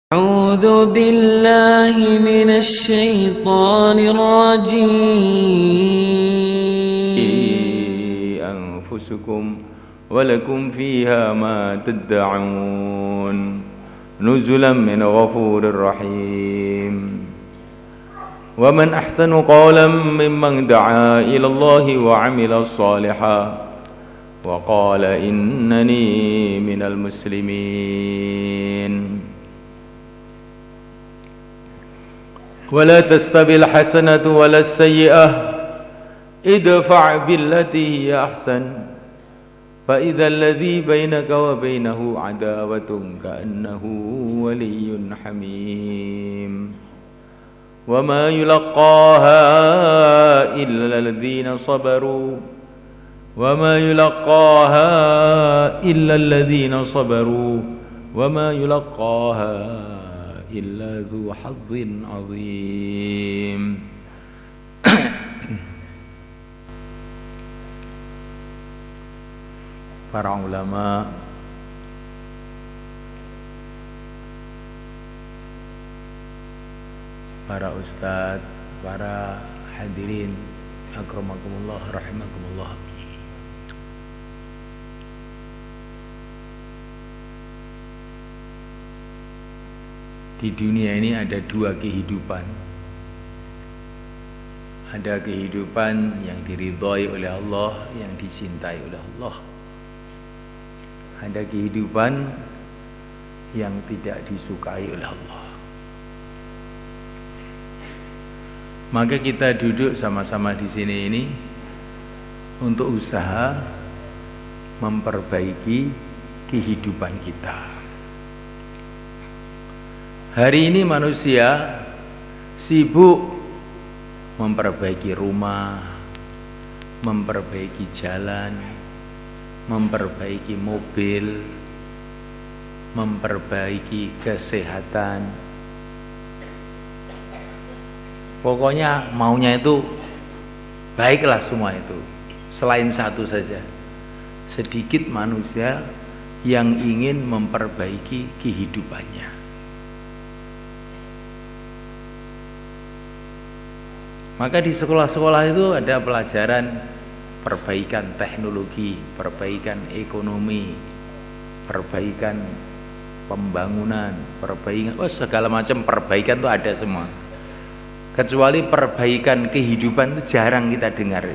أعوذ بالله من الشيطان الرجيم أنفسكم ولكم فيها ما تدعون نزلا من غفور رحيم ومن أحسن قولا ممن دعا إلى الله وعمل صالحا وقال إنني من المسلمين ولا تستوي الحسنة ولا السيئة ادفع بالتي هي أحسن فإذا الذي بينك وبينه عداوة كأنه ولي حميم وما يلقاها إلا الذين صبروا وما يلقاها إلا الذين صبروا وما يلقاها إلا ذو حظ عظيم. Para ulama, para ustadz, para hadirin, akramakumullah, rahimakumullah. Di dunia ini ada dua kehidupan. Ada kehidupan yang diridhai oleh Allah, yang dicintai oleh Allah. Ada kehidupan yang tidak disukai oleh Allah. Maka kita duduk sama-sama di sini ini untuk usaha memperbaiki kehidupan kita. Hari ini manusia sibuk memperbaiki rumah, memperbaiki jalan, memperbaiki mobil, memperbaiki kesehatan. Pokoknya maunya itu baiklah semua itu. Selain satu saja, sedikit manusia yang ingin memperbaiki kehidupannya. Maka di sekolah-sekolah itu ada pelajaran perbaikan teknologi, perbaikan ekonomi, perbaikan pembangunan, perbaikan segala macam perbaikan itu ada semua. Kecuali perbaikan kehidupan itu jarang kita dengar.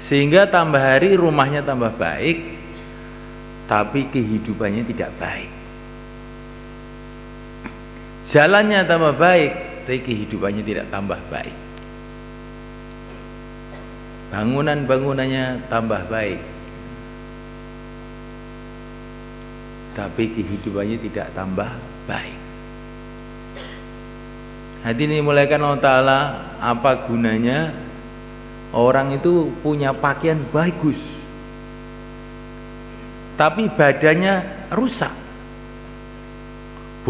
Sehingga tambah hari rumahnya tambah baik, tapi kehidupannya tidak baik. Jalannya tambah baik, tapi kehidupannya tidak tambah baik. Bangunan-bangunannya tambah baik, tapi kehidupannya tidak tambah baik. Hadirin dimulakan Allah Ta'ala, apa gunanya orang itu punya pakaian bagus, tapi badannya rusak,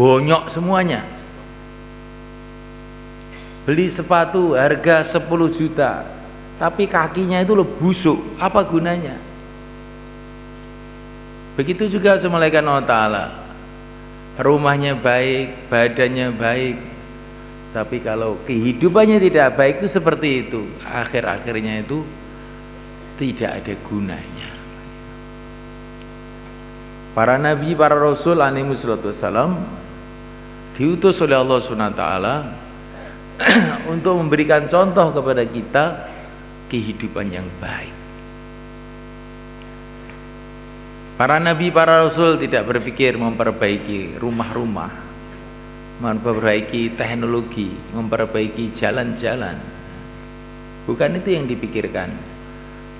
bonyok semuanya. Beli sepatu harga 10 juta, tapi kakinya itu busuk, apa gunanya? Begitu juga malaikat Allah Ta'ala, rumahnya baik, badannya baik, tapi kalau kehidupannya tidak baik itu seperti itu, akhir-akhirnya itu tidak ada gunanya. Para nabi, para rasul alaihi wassalam diutus oleh Allah SWT untuk memberikan contoh kepada kita kehidupan yang baik. Para nabi, para rasul tidak berpikir memperbaiki rumah-rumah, memperbaiki teknologi, memperbaiki jalan-jalan. Bukan itu yang dipikirkan.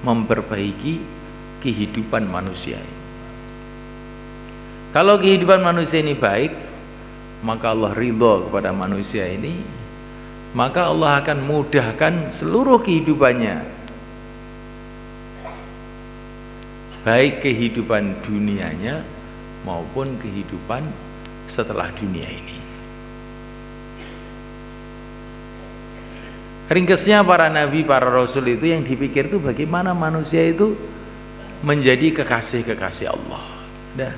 Memperbaiki kehidupan manusia. Kalau kehidupan manusia ini baik, maka Allah ridha kepada manusia ini, maka Allah akan mudahkan seluruh kehidupannya, baik kehidupan dunianya maupun kehidupan setelah dunia ini. Ringkasnya para nabi, para rasul itu yang dipikir itu bagaimana manusia itu menjadi kekasih-kekasih Allah. Dah.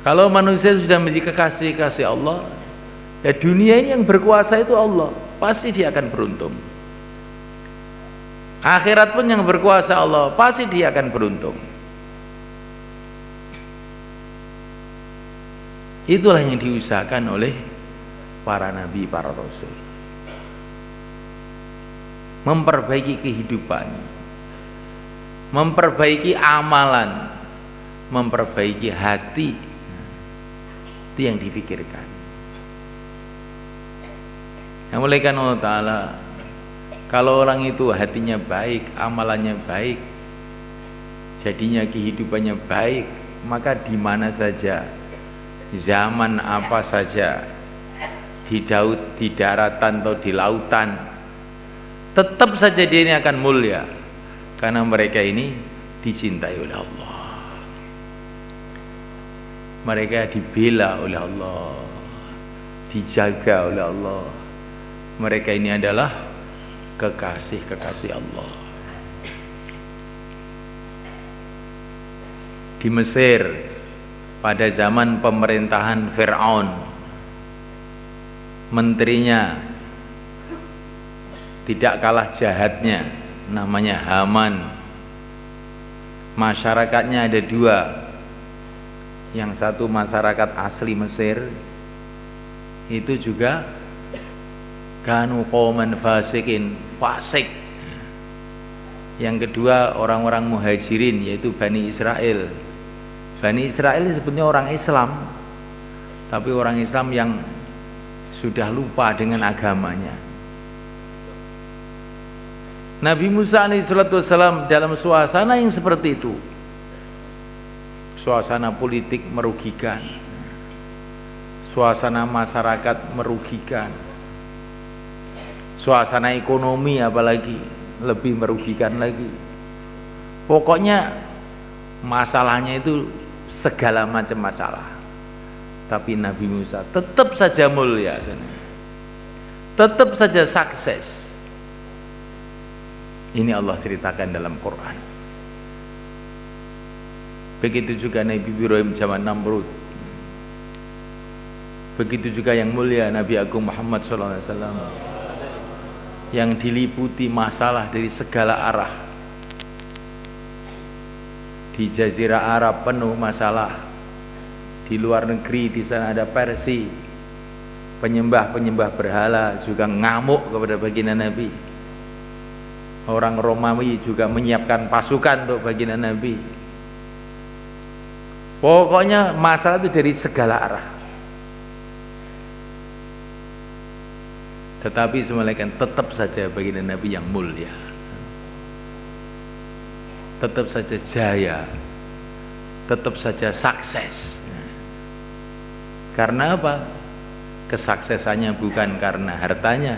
Kalau manusia sudah menjadi kekasih Allah, ya dunia ini yang berkuasa itu Allah, pasti dia akan beruntung. Akhirat pun yang berkuasa Allah, pasti dia akan beruntung. Itulah yang diusahakan oleh para nabi, para rasul. Memperbaiki kehidupan, memperbaiki amalan, memperbaiki hati. Itu yang dipikirkan. Yang mulai karena Allah Ta'ala, kalau orang itu hatinya baik, amalannya baik, jadinya kehidupannya baik, maka di mana saja, zaman apa saja, di daratan atau di lautan, tetap saja dia ini akan mulia, karena mereka ini dicintai oleh Allah. Mereka dibela oleh Allah, dijaga oleh Allah. Mereka ini adalah kekasih-kekasih Allah. Di Mesir pada zaman pemerintahan Fir'aun, menterinya tidak kalah jahatnya, namanya Haman. Masyarakatnya ada dua. Yang satu masyarakat asli Mesir, itu juga kanu qauman fasikin, fasik. Yang kedua orang-orang muhajirin, yaitu Bani Israel. Bani Israel ini sebetulnya orang Islam, tapi orang Islam yang sudah lupa dengan agamanya. Nabi Musa alaihissalam dalam suasana yang seperti itu, suasana politik merugikan, suasana masyarakat merugikan, suasana ekonomi apalagi lebih merugikan lagi. Pokoknya masalahnya itu segala macam masalah. Tapi Nabi Musa tetap saja mulia, tetap saja sukses. Ini Allah ceritakan dalam Quran. Begitu juga Nabi Ibrahim zaman Namrud. Begitu juga yang mulia Nabi Agung Muhammad SAW, yang diliputi masalah dari segala arah. Di Jazirah Arab penuh masalah. Di luar negeri di sana ada Persia, penyembah-penyembah berhala juga ngamuk kepada baginda Nabi. Orang Romawi juga menyiapkan pasukan untuk baginda Nabi. Pokoknya masalah itu dari segala arah. Tetapi semalakan tetap saja baginda Nabi yang mulia, tetap saja jaya, tetap saja sukses. Karena apa? Kesuksesannya bukan karena hartanya,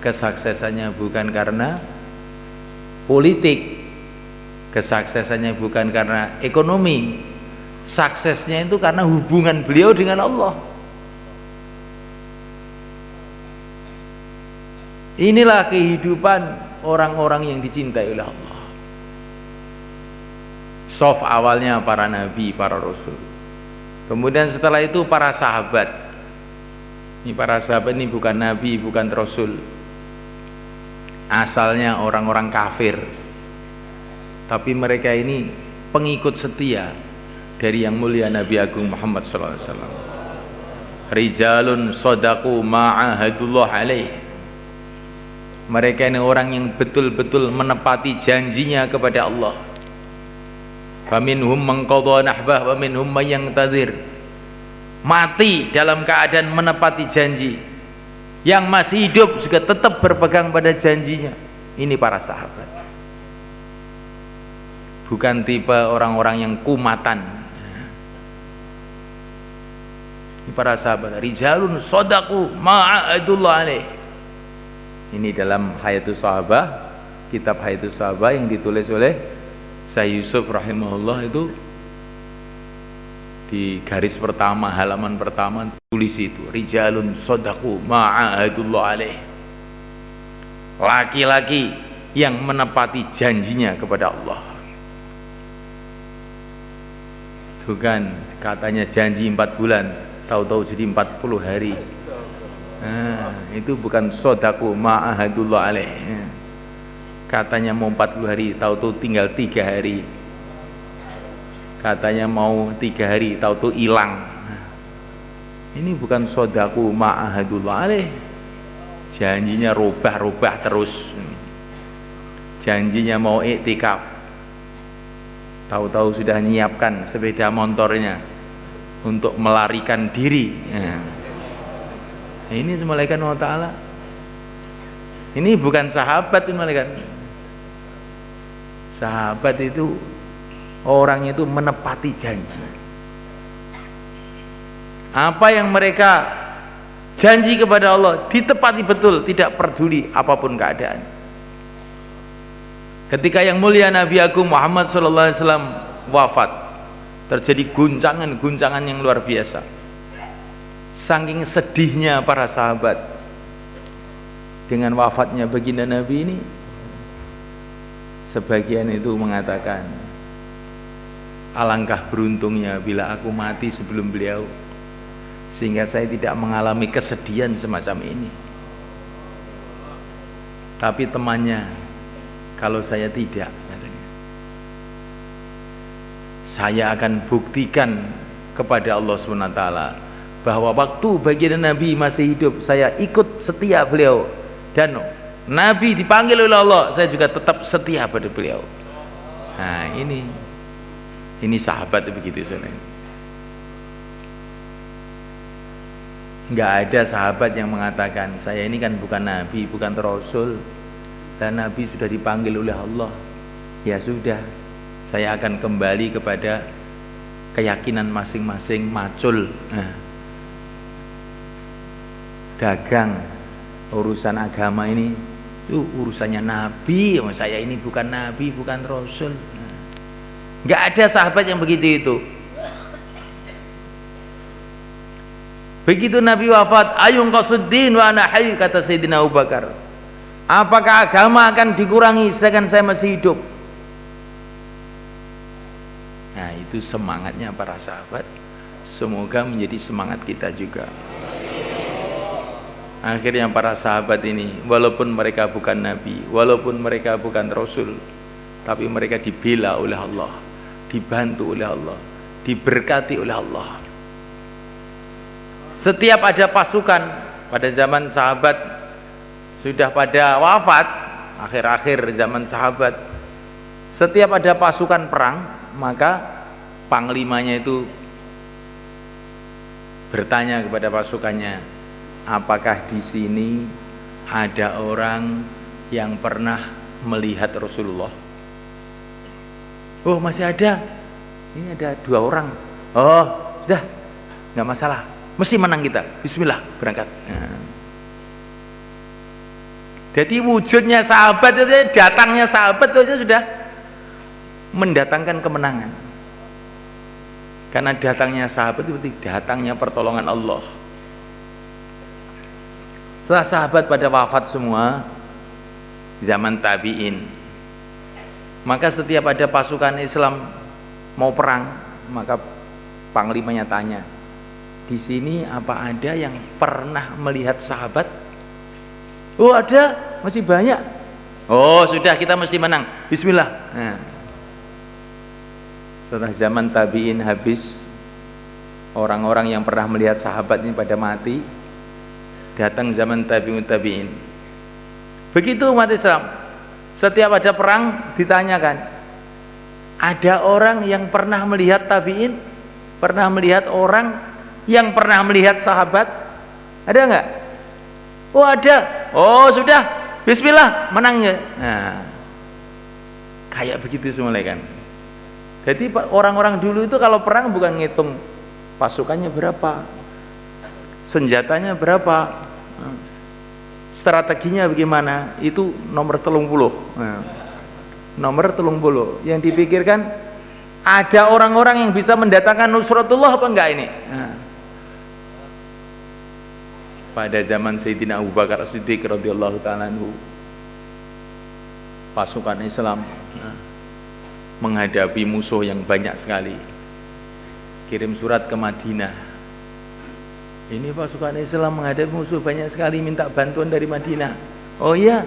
kesuksesannya bukan karena politik, kesuksesannya bukan karena ekonomi. Suksesnya itu karena hubungan beliau dengan Allah. Inilah kehidupan orang-orang yang dicintai oleh Allah. Sof awalnya para nabi, para rasul. Kemudian setelah itu para sahabat. Ini para sahabat ini bukan nabi, bukan rasul. Asalnya orang-orang kafir. Tapi mereka ini pengikut setia dari yang mulia Nabi Agung Muhammad SAW. Rijalun sadaku ma'ahadullah alaih. Mereka ini orang yang betul-betul menepati janjinya kepada Allah. Faminhum man qadha nahbah wa minhum man yantazir. Mati dalam keadaan menepati janji. Yang masih hidup juga tetap berpegang pada janjinya. Ini para sahabat. Bukan tipe orang-orang yang kumatan. Para sahabat, rijalun sodaku ma'adullah alaih. Ini dalam Hayatus Sahabah, kitab Hayatus Sahabah yang ditulis oleh Syekh Yusuf rahimahullah, itu di garis pertama, halaman pertama tulis itu, rijalun sodaku ma'adullah alaih. Laki-laki yang menepati janjinya kepada Allah. Bukan, katanya janji 4 bulan, tahu-tahu jadi 40 hari. Nah, itu bukan sodaku ma'ahadullah alaih. Katanya mau 40 hari, tahu-tahu tinggal 3 hari. Katanya mau 3 hari, tahu-tahu hilang. Ini bukan sodaku ma'ahadullah alaih. Janjinya robah-robah terus. Janjinya mau iktikaf, tahu-tahu sudah menyiapkan sepeda motornya untuk melarikan diri. Ini malaikat Allah Ta'ala. Ini bukan sahabat, malaikat. Sahabat itu orangnya itu menepati janji. Apa yang mereka janji kepada Allah ditepati betul, tidak peduli apapun keadaan. Ketika yang mulia Nabi Agung Muhammad SAW wafat, terjadi guncangan-guncangan yang luar biasa. Saking sedihnya para sahabat dengan wafatnya baginda Nabi ini, sebagian itu mengatakan, alangkah beruntungnya bila aku mati sebelum beliau, sehingga saya tidak mengalami kesedihan semacam ini. Tapi temannya, kalau saya tidak, katanya, saya akan buktikan kepada Allah SWT bahwa waktu baginda Nabi masih hidup, saya ikut setia beliau, dan Nabi dipanggil oleh Allah, saya juga tetap setia pada beliau. Nah, ini sahabat begitu, saudara. Nggak ada sahabat yang mengatakan, saya ini kan bukan Nabi, bukan Rasul, dan Nabi sudah dipanggil oleh Allah, ya sudah, saya akan kembali kepada keyakinan masing-masing, macul. Dagang urusan agama ini itu urusannya Nabi, saya ini bukan Nabi, bukan Rasul. Nggak ada sahabat yang begitu itu. Begitu Nabi wafat, ayung qasuddin wa ana hayy, kata Sayyidina Abu Bakar, apakah agama akan dikurangi sedangkan saya masih hidup? Nah, itu semangatnya para sahabat. Semoga menjadi semangat kita juga. Akhirnya para sahabat ini, walaupun mereka bukan Nabi, walaupun mereka bukan Rasul, tapi mereka dibela oleh Allah, dibantu oleh Allah, diberkati oleh Allah. Setiap ada pasukan pada zaman sahabat sudah pada wafat, akhir-akhir zaman sahabat, setiap ada pasukan perang, maka panglimanya itu bertanya kepada pasukannya, apakah di sini ada orang yang pernah melihat Rasulullah? Oh, masih ada. Ini ada 2 orang. Oh, sudah, nggak masalah, mesti menang kita. Bismillah, berangkat. Jadi wujudnya sahabat itu, datangnya sahabat itu sudah mendatangkan kemenangan. Karena datangnya sahabat itu berarti datangnya pertolongan Allah. Setelah sahabat pada wafat semua, zaman tabi'in, maka setiap ada pasukan Islam mau perang, maka panglimanya tanya, di sini apa ada yang pernah melihat sahabat? Oh, ada, masih banyak. Oh, sudah, kita mesti menang. Bismillah. Nah, setelah zaman tabi'in habis, orang-orang yang pernah melihat sahabat ini pada mati, datang zaman tabi'in. Begitu umat Islam, setiap ada perang ditanyakan, ada orang yang pernah melihat tabi'in, pernah melihat orang yang pernah melihat sahabat? Ada enggak? Oh, ada. Oh, sudah, bismillah, menangnya. Nah, kayak begitu semua kan. Jadi orang-orang dulu itu kalau perang bukan ngitung pasukannya berapa, senjatanya berapa, strateginya bagaimana, itu nomor 30. Nah, nomor 30 yang dipikirkan, ada orang-orang yang bisa mendatangkan nusratullah apa enggak ini. Nah, pada zaman Sayyidina Abu Bakar As-Siddiq radhiyallahu ta'ala anhu, pasukan Islam menghadapi musuh yang banyak sekali. kirim surat ke Madinah. Ini pasukan Islam menghadapi musuh banyak sekali, minta bantuan dari Madinah. Oh iya,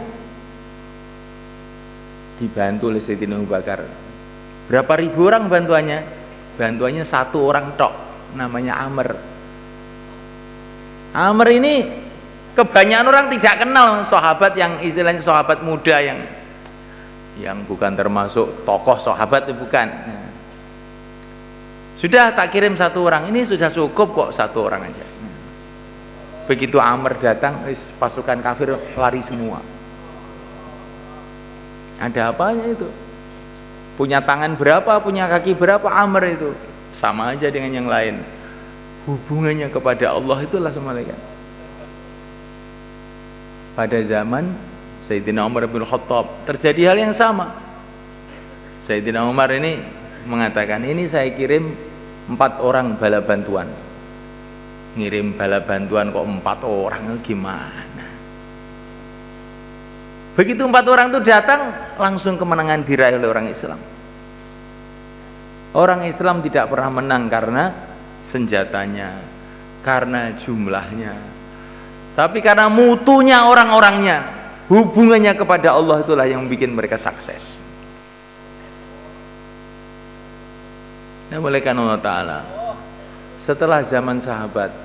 dibantu oleh Sayyidina Abu Bakar. Berapa ribu orang bantuannya? Bantuannya 1 orang tok, namanya Amr. Amr ini kebanyakan orang tidak kenal, sahabat yang istilahnya sahabat muda yang bukan termasuk tokoh sahabat, itu bukan. Sudah tak kirim 1 orang, ini sudah cukup kok 1 orang aja. Begitu Amr datang, pasukan kafir lari semua. Ada apanya itu? Punya tangan berapa, punya kaki berapa Amr itu? Sama aja dengan yang lain. Hubungannya kepada Allah itulah malaikat. Pada zaman Sayyidina Umar bin Khattab terjadi hal yang sama. Sayyidina Umar ini mengatakan, ini saya kirim 4 orang bala bantuan. Ngirim bala bantuan kok 4 orang, gimana? Begitu 4 orang itu datang, langsung kemenangan diraih oleh orang Islam. Orang Islam tidak pernah menang karena senjatanya, karena jumlahnya, tapi karena mutunya orang-orangnya, hubungannya kepada Allah, itulah yang bikin mereka sukses. Nah, oleh karena Allah Ta'ala, setelah zaman sahabat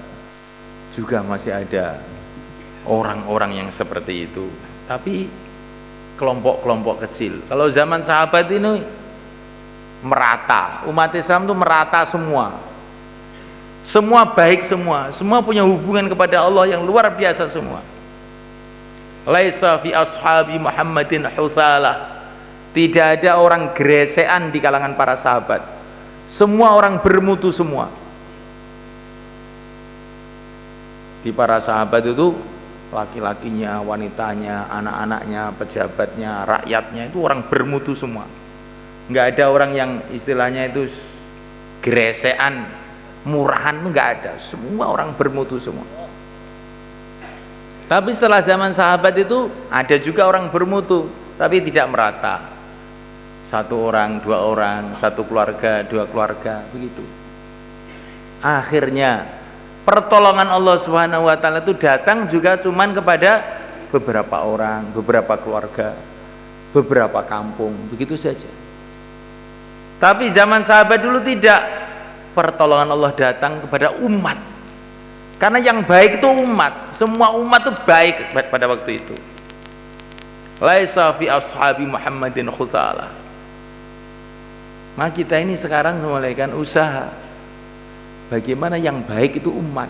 juga masih ada orang-orang yang seperti itu, tapi kelompok-kelompok kecil. Kalau zaman sahabat ini merata, umat Islam itu merata semua, semua baik, semua punya hubungan kepada Allah yang luar biasa semua. Laisa fi ashabi Muhammadin husalah, tidak ada orang geresean di kalangan para sahabat, semua orang bermutu semua. Di para sahabat itu laki-lakinya, wanitanya, anak-anaknya, pejabatnya, rakyatnya itu orang bermutu semua. Nggak ada orang yang istilahnya itu geresean, murahan, nggak ada. Semua orang bermutu semua. Tapi setelah zaman sahabat itu ada juga orang bermutu, tapi tidak merata. 1 orang, 2 orang, 1 keluarga, 2 keluarga, begitu. Akhirnya pertolongan Allah Subhanahu wa Ta'ala itu datang juga cuman kepada beberapa orang, beberapa keluarga, beberapa kampung, begitu saja. Tapi zaman sahabat dulu tidak, pertolongan Allah datang kepada umat, karena yang baik itu umat, semua umat itu baik pada waktu itu. Laisa fi ashabi Muhammadin khutala. Maka kita ini sekarang memulaikan usaha bagaimana yang baik itu umat.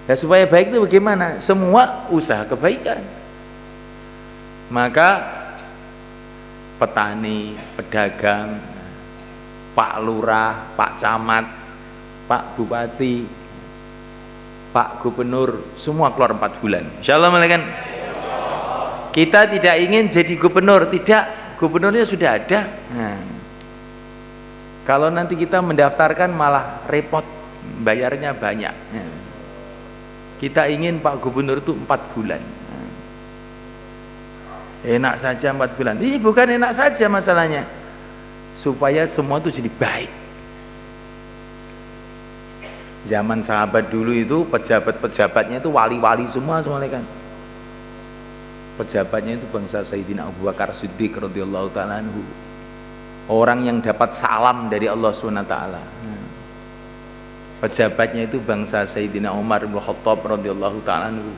Ya, supaya baik itu bagaimana? Semua usaha kebaikan. Maka petani, pedagang, Pak Lurah, Pak Camat, Pak Bupati, Pak Gubernur, semua keluar 4 bulan. Insyaallah malaikat. Kita tidak ingin jadi gubernur, tidak, gubernurnya sudah ada. Nah, kalau nanti kita mendaftarkan malah repot, bayarnya banyak. Kita ingin Pak Gubernur itu 4 bulan. Enak saja 4 bulan. Ini bukan enak saja masalahnya, supaya semua itu jadi baik. Zaman sahabat dulu itu pejabat-pejabatnya itu wali-wali semua kan. Pejabatnya itu bangsa Sayyidina Abu Bakar Siddiq radhiyallahu ta'ala anhu. Orang yang dapat salam dari Allah SWT. Pejabatnya itu bangsa Sayyidina Umar bin Khattab radhiyallahu ta'ala anhu,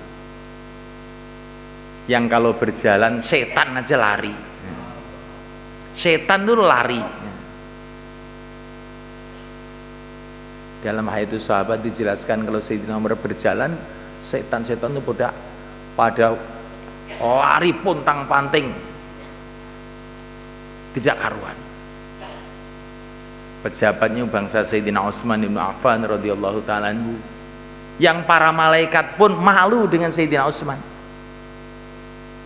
yang kalau berjalan setan aja lari. Setan itu lari. Dalam hal itu sahabat dijelaskan kalau Sayyidina Umar berjalan, setan-setan itu pada lari pontang-panting, tidak karuan. Pejabatnya bangsa Sayyidina Utsman bin Affan radhiyallahu ta'ala anhu, yang para malaikat pun malu dengan Sayyidina Utsman.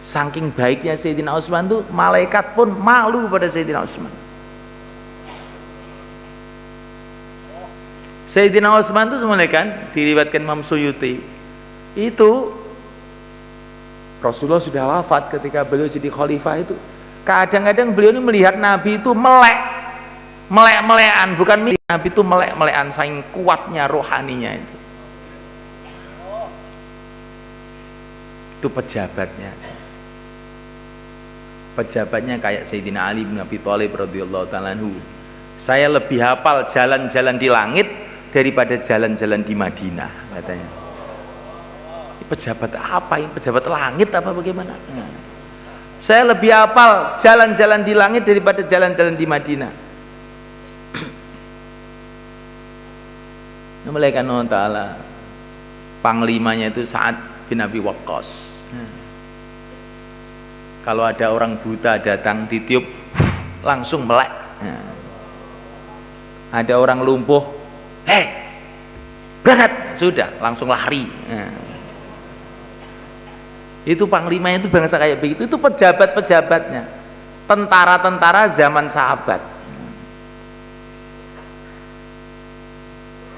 Saking baiknya Sayyidina Utsman tuh, malaikat pun malu pada Sayyidina Utsman. Sayyidina Utsman itu semuanya kan diriwayatkan Imam Suyuti, itu Rasulullah sudah wafat ketika beliau jadi khalifah itu. Kadang-kadang beliau ini melihat Nabi itu melek, melek-melekan, bukan Nabi itu melek-melekan, saking kuatnya rohaninya itu pejabatnya kayak Sayyidina Ali bin Abi Thalib radhiyallahu ta'ala anhu. Saya lebih hafal jalan-jalan di langit daripada jalan-jalan di Madinah, katanya. Ini pejabat apa ini? Pejabat langit apa bagaimana? Saya lebih hafal jalan-jalan di langit daripada jalan-jalan di Madinah. Malaikat Allah Ta'ala, panglimanya itu Sa'ad bin Abi Waqqas. Kalau ada orang buta datang ditiup langsung melek. Ada orang lumpuh, berangkat, sudah langsung lari. Itu panglimanya itu bangsa kayak begitu. Itu pejabat-pejabatnya, tentara-tentara zaman sahabat.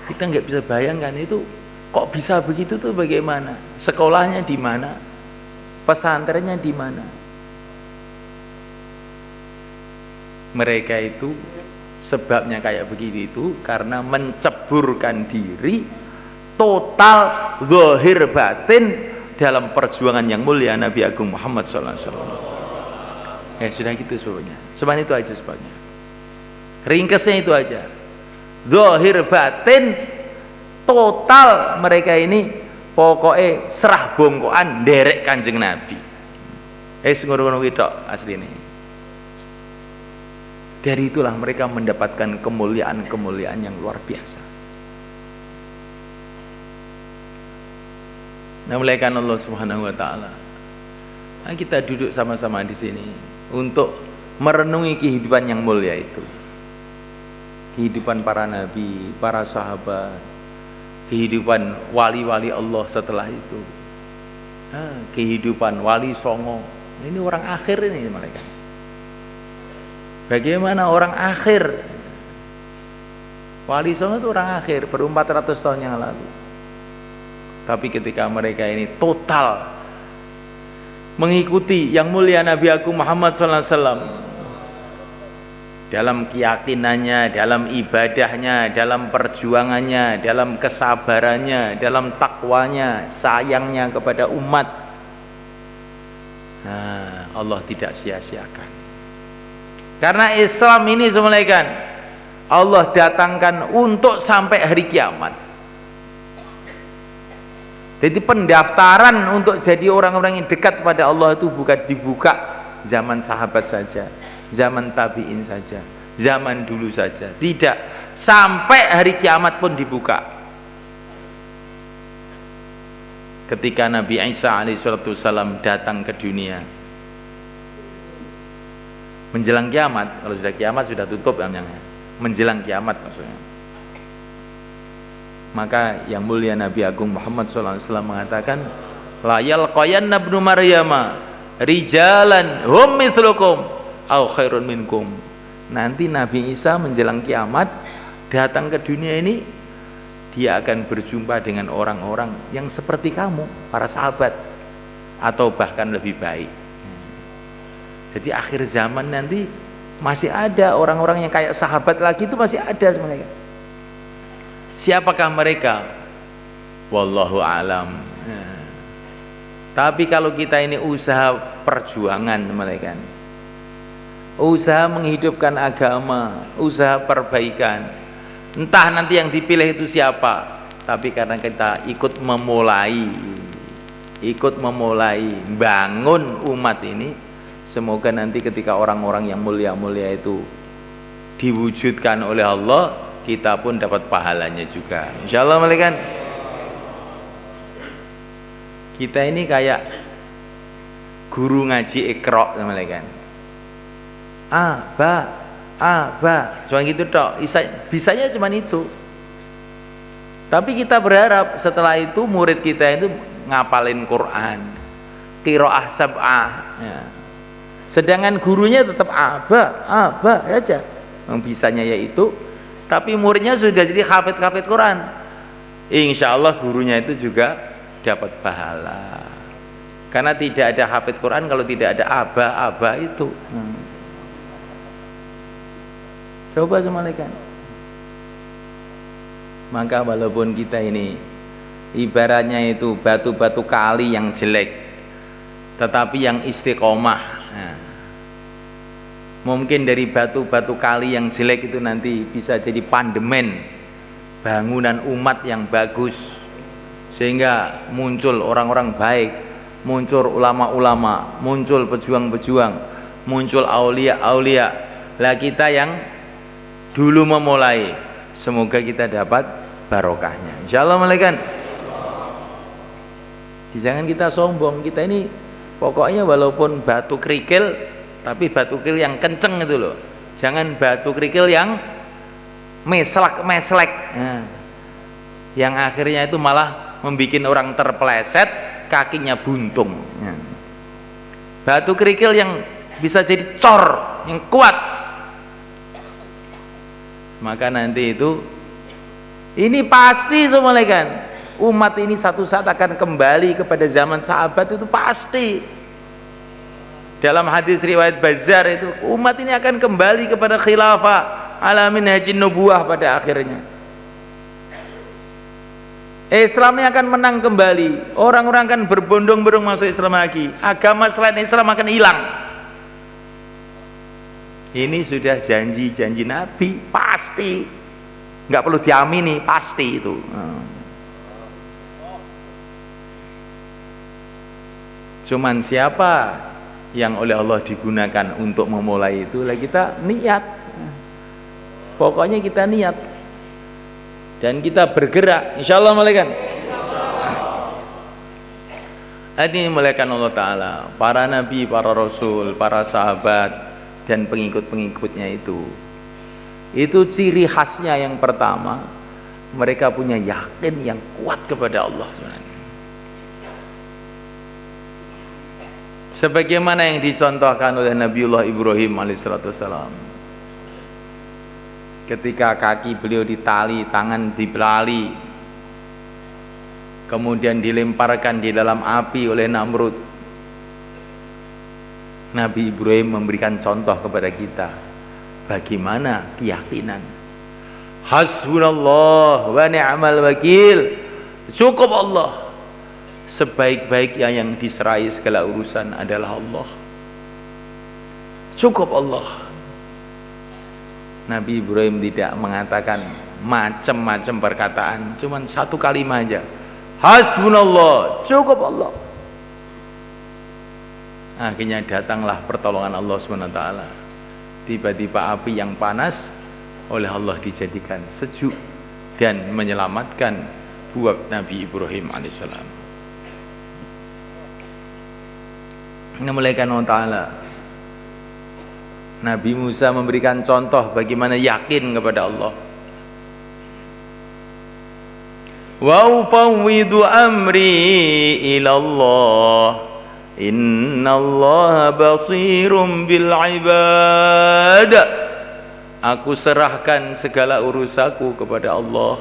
Kita nggak bisa bayangkan itu kok bisa begitu tuh, bagaimana? Sekolahnya di mana? Pesantrennya di mana? Mereka itu sebabnya kayak begitu itu karena menceburkan diri total zahir batin dalam perjuangan yang mulia Nabi Agung Muhammad SAW. Sudah gitu sebabnya. Cuman itu aja sebabnya. Ringkasnya itu aja. Zahir batin total mereka ini pokoknya serah bongkoan derek Kanjeng Nabi. Ngono-ngono tok asline. Dari itulah mereka mendapatkan kemuliaan-kemuliaan yang luar biasa. Nah, mulaikan Allah Subhanahu wa taala. Nah, kita duduk sama-sama di sini untuk merenungi kehidupan yang mulia itu. Kehidupan para nabi, para sahabat, kehidupan wali-wali Allah setelah itu. Kehidupan wali songo. Ini orang akhir ini mereka. Bagaimana orang akhir? Wali songo itu orang akhir, baru 400 tahun yang lalu. Tapi ketika mereka ini total mengikuti yang mulia Nabi Agung Muhammad SAW dalam keyakinannya, dalam ibadahnya, dalam perjuangannya, dalam kesabarannya, dalam takwanya, sayangnya kepada umat, Allah tidak sia-siakan. Karena Islam ini semuanya Allah datangkan untuk sampai hari kiamat. Jadi pendaftaran untuk jadi orang-orang yang dekat kepada Allah itu bukan dibuka zaman sahabat saja, zaman tabi'in saja, zaman dulu saja. Tidak, sampai hari kiamat pun dibuka. Ketika Nabi Isa alaihissalam datang ke dunia menjelang kiamat, kalau sudah kiamat sudah tutup namanya, menjelang kiamat maksudnya, maka yang mulia Nabi Agung Muhammad SAW mengatakan, la yalqayanna ibnu Maryama rijalan hum mithlukum aw khairun minkum. Nanti Nabi Isa menjelang kiamat datang ke dunia ini, dia akan berjumpa dengan orang-orang yang seperti kamu, para sahabat, atau bahkan lebih baik. Jadi akhir zaman nanti masih ada orang-orang yang kayak sahabat lagi, itu masih ada sebenarnya. Siapakah mereka? Wallahu alam. Tapi kalau kita ini usaha perjuangan mereka, usaha menghidupkan agama, usaha perbaikan, entah nanti yang dipilih itu siapa, tapi karena kita ikut memulai bangun umat ini, semoga nanti ketika orang-orang yang mulia-mulia itu diwujudkan oleh Allah, kita pun dapat pahalanya juga, insyaallah. Malaikat kita ini kayak guru ngaji Iqra, malaikat cuma gitu tok, bisanya cuma itu. Tapi kita berharap setelah itu murid kita itu ngapalin Quran, qiraah sab'ah ya. Sedangkan gurunya tetap aba aja, yang bisanya yaitu, tapi muridnya sudah jadi hafid Quran. Insya Allah gurunya itu juga dapat pahala. Karena tidak ada hafid Quran kalau tidak ada aba itu. Coba semalekan. Maka walaupun kita ini ibaratnya itu batu-batu kali yang jelek, tetapi yang istiqomah, nah, mungkin dari batu-batu kali yang jelek itu nanti bisa jadi pandemen bangunan umat yang bagus, sehingga muncul orang-orang baik, muncul ulama-ulama, muncul pejuang-pejuang, muncul aulia-aulia. Lah kita yang dulu memulai, semoga kita dapat barokahnya, insyaallah. Malaikat, jangan kita sombong. Kita ini pokoknya walaupun batu kerikil, tapi batu kerikil yang kenceng itu loh, jangan batu kerikil yang meslek, nah, yang akhirnya itu malah membuat orang terpeleset, kakinya buntung. Nah, batu kerikil yang bisa jadi cor, yang kuat. Maka nanti itu, ini pasti semalekan, umat ini satu saat akan kembali kepada zaman sahabat, itu pasti. Dalam hadis riwayat Bazzar itu, umat ini akan kembali kepada khilafah ala minhajin nubuwah pada akhirnya. Islamnya akan menang kembali, orang-orang akan berbondong-bondong masuk Islam lagi, agama selain Islam akan hilang. Ini sudah janji-janji Nabi, pasti, nggak perlu diamini, pasti itu. Cuman siapa yang oleh Allah digunakan untuk memulai itu, lah kita niat. Pokoknya kita niat dan kita bergerak, insyaallah. Malaikat ini mulakan Allah Ta'ala, para nabi, para rasul, para sahabat dan pengikut-pengikutnya itu ciri khasnya yang pertama, mereka punya yakin yang kuat kepada Allah. Sebagaimana yang dicontohkan oleh Nabiullah Ibrahim alaihissalam, ketika kaki beliau ditali, tangan dibelali, kemudian dilemparkan di dalam api oleh Namrud, Nabi Ibrahim memberikan contoh kepada kita bagaimana keyakinan. Hasbunallah wa ni'mal wakil, cukup Allah, sebaik-baiknya yang diserai segala urusan adalah Allah, cukup Allah. Nabi Ibrahim tidak mengatakan macam-macam perkataan, cuman satu kalimat aja, hasbunallah, cukup Allah. Akhirnya datanglah pertolongan Allah SWT. Tiba-tiba api yang panas oleh Allah dijadikan sejuk dan menyelamatkan buat Nabi Ibrahim alaihissalam. Namulakan Allah Ta'ala, Nabi Musa memberikan contoh bagaimana yakin kepada Allah. Wa ufawwidu amri ilallah, innallaha basirum bil ibad. Aku serahkan segala urusanku kepada Allah.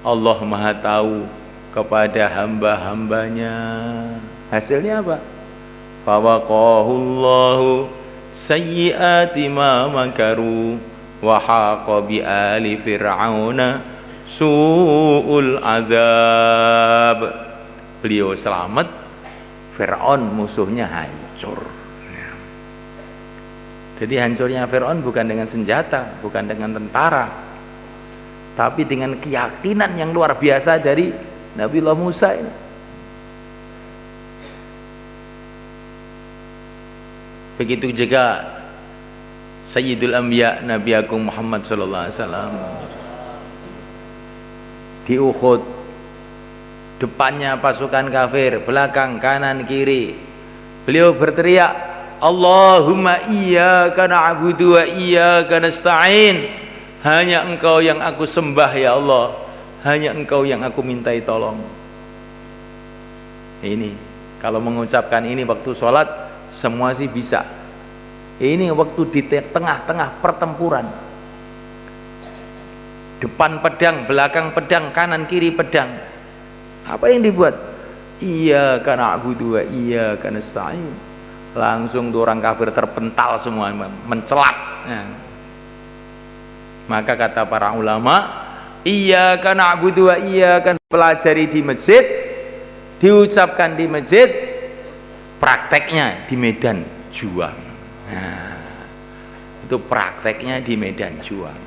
Allah Maha tahu kepada hamba-hambanya. Hasilnya apa? Fawaqahullahu sayyiati ma makaru wa haqa bi ali fir'auna su'ul azab. Beliau selamat, Fir'aun musuhnya hancur. Jadi hancurnya Fir'aun bukan dengan senjata, bukan dengan tentara, tapi dengan keyakinan yang luar biasa dari Nabiullah Musa ini. Begitu juga Sayyidul Anbiya Nabi Agung Muhammad SAW di Uhud, depannya pasukan kafir, belakang, kanan, kiri. Beliau berteriak, Allahumma iyyaka na'budu wa iyyaka nasta'in. Hanya Engkau yang aku sembah ya Allah, hanya Engkau yang aku mintai tolong. Ini kalau mengucapkan ini waktu sholat, semua sih bisa. Ini waktu di tengah-tengah pertempuran, depan pedang, belakang pedang, kanan kiri pedang. Apa yang dibuat? Iyyaka na'budu wa iyyaka nasta'in. Langsung tuh orang kafir terpental semua, mencelak. Nah, Maka kata para ulama, iyyaka na'budu wa iyyaka pelajari di masjid, diucapkan di masjid, prakteknya di medan juang. Nah, itu prakteknya di medan juang.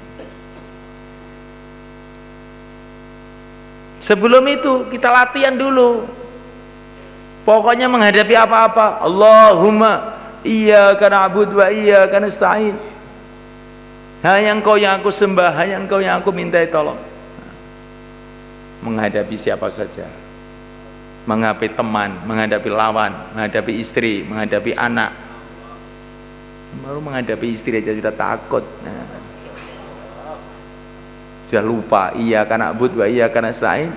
Sebelum itu kita latihan dulu. Pokoknya menghadapi apa-apa, Allahumma iyyaka na'budu wa iyyaka nasta'in. Hanya Engkau yang aku sembah, hanya Engkau yang aku mintai tolong. Menghadapi siapa saja, menghadapi teman, menghadapi lawan, menghadapi istri, menghadapi anak. Baru menghadapi istri aja sudah takut. Sudah lupa, iyyaka na'budu wa iyyaka nasta'in,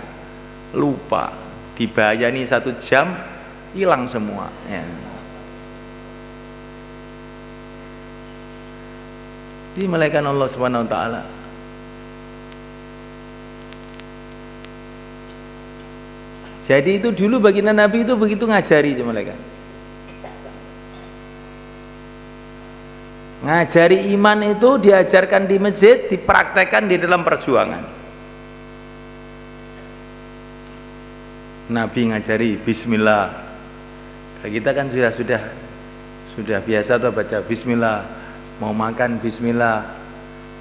lupa. Dibayani 1 jam, hilang semua. Ini malaikat Allah Subhanahu wa taala. Jadi itu dulu baginda Nabi itu begitu ngajari malaikat. Ngajari iman itu diajarkan di masjid, dipraktekkan di dalam perjuangan. Nabi ngajari bismillah. Kita kan sudah biasa tuh baca bismillah. Mau makan bismillah,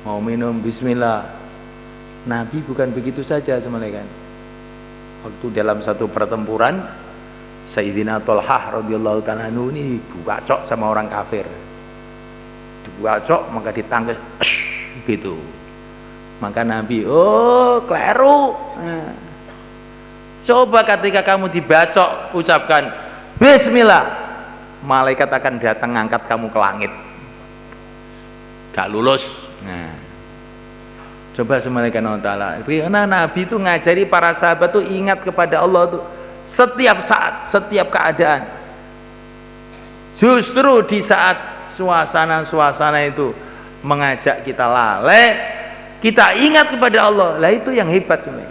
mau minum bismillah. Nabi bukan begitu saja malaikat. Waktu dalam satu pertempuran, Sayyidina Thalhah radhiyallahu ta'ala anhu ini dibacok sama orang kafir. Dibacok maka ditangkis gitu. Maka Nabi, oh keliru. Nah, coba ketika kamu dibacok ucapkan bismillah, malaikat akan datang ngangkat kamu ke langit. Gak lulus. Nah, coba semalaikat Allah Ta'ala. Karena Nabi itu ngajari para sahabat tuh ingat kepada Allah tuh setiap saat, setiap keadaan. Justru di saat suasana-suasana itu mengajak kita lalai, kita ingat kepada Allah. Lah itu yang hebat cuma.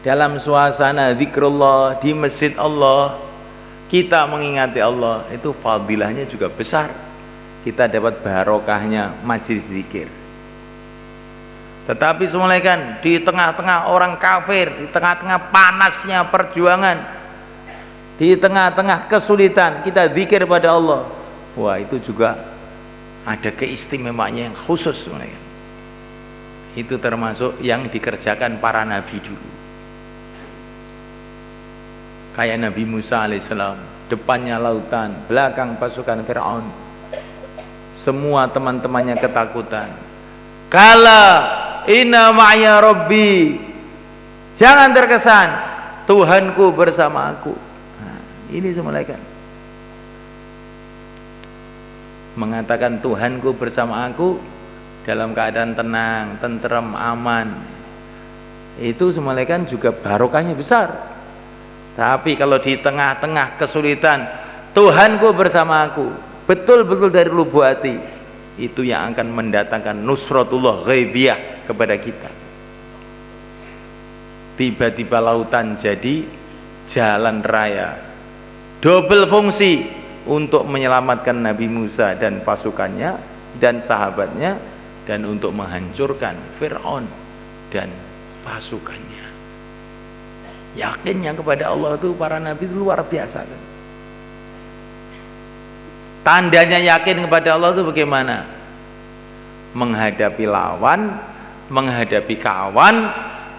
Dalam suasana zikrullah di masjid Allah, kita mengingati Allah, itu fadilahnya juga besar. Kita dapat barokahnya majelis zikir. Tetapi semuanya kan di tengah-tengah orang kafir, di tengah-tengah panasnya perjuangan, di tengah-tengah kesulitan kita zikir pada Allah. Wah, itu juga ada keistimewaannya yang khusus semuanya. Itu termasuk yang dikerjakan para nabi dulu. Kayak Nabi Musa alaihissalam, depannya lautan, belakang pasukan Fir'aun. Semua teman-temannya ketakutan. Kala inna ma'ya rabbi, jangan terkesan Tuhanku bersama aku. Nah, ini semua malaikat mengatakan Tuhanku bersama aku dalam keadaan tenang, tenteram, aman. Itu semua malaikat juga barokahnya besar. Tapi kalau di tengah-tengah kesulitan, Tuhanku bersama aku, betul-betul dari lubuk hati, itu yang akan mendatangkan nusratullah ghaibiyah kepada kita. Tiba-tiba lautan jadi jalan raya, double fungsi untuk menyelamatkan Nabi Musa dan pasukannya dan sahabatnya, dan untuk menghancurkan Fir'aun dan pasukannya. Yakinnya kepada Allah itu para nabi itu luar biasa kan? Tandanya yakin kepada Allah itu bagaimana? Menghadapi lawan, menghadapi kawan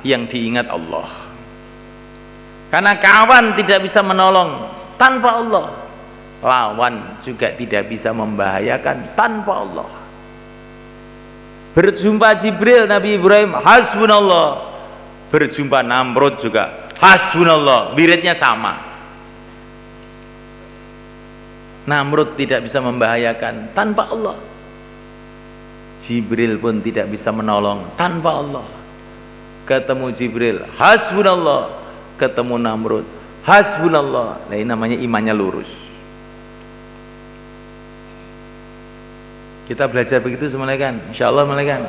yang diingat Allah. Karena kawan tidak bisa menolong tanpa Allah, lawan juga tidak bisa membahayakan tanpa Allah. Berjumpa Jibril Nabi Ibrahim, hasbunallah. Berjumpa Namrud juga hasbunallah, wiridnya sama. Namrud tidak bisa membahayakan tanpa Allah, Jibril pun tidak bisa menolong tanpa Allah. Ketemu Jibril hasbunallah, ketemu Namrud hasbunallah. Nah, ini namanya imannya lurus. Kita belajar begitu semuanya kan, insyaallah malaikat.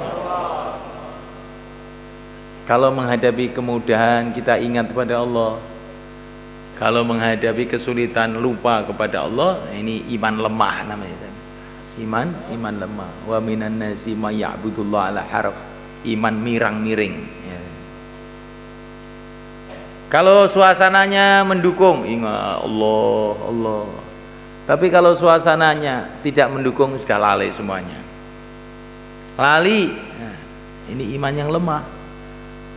Kalau menghadapi kemudahan kita ingat kepada Allah, kalau menghadapi kesulitan lupa kepada Allah, ini iman lemah namanya. iman lemah. Wa minan nasi may ya'budullah ala harf, iman mirang-miring ya. Kalau suasananya mendukung, ingat Allah, Allah. Tapi kalau suasananya tidak mendukung, sudah lalai semuanya. Lali, nah, ini iman yang lemah.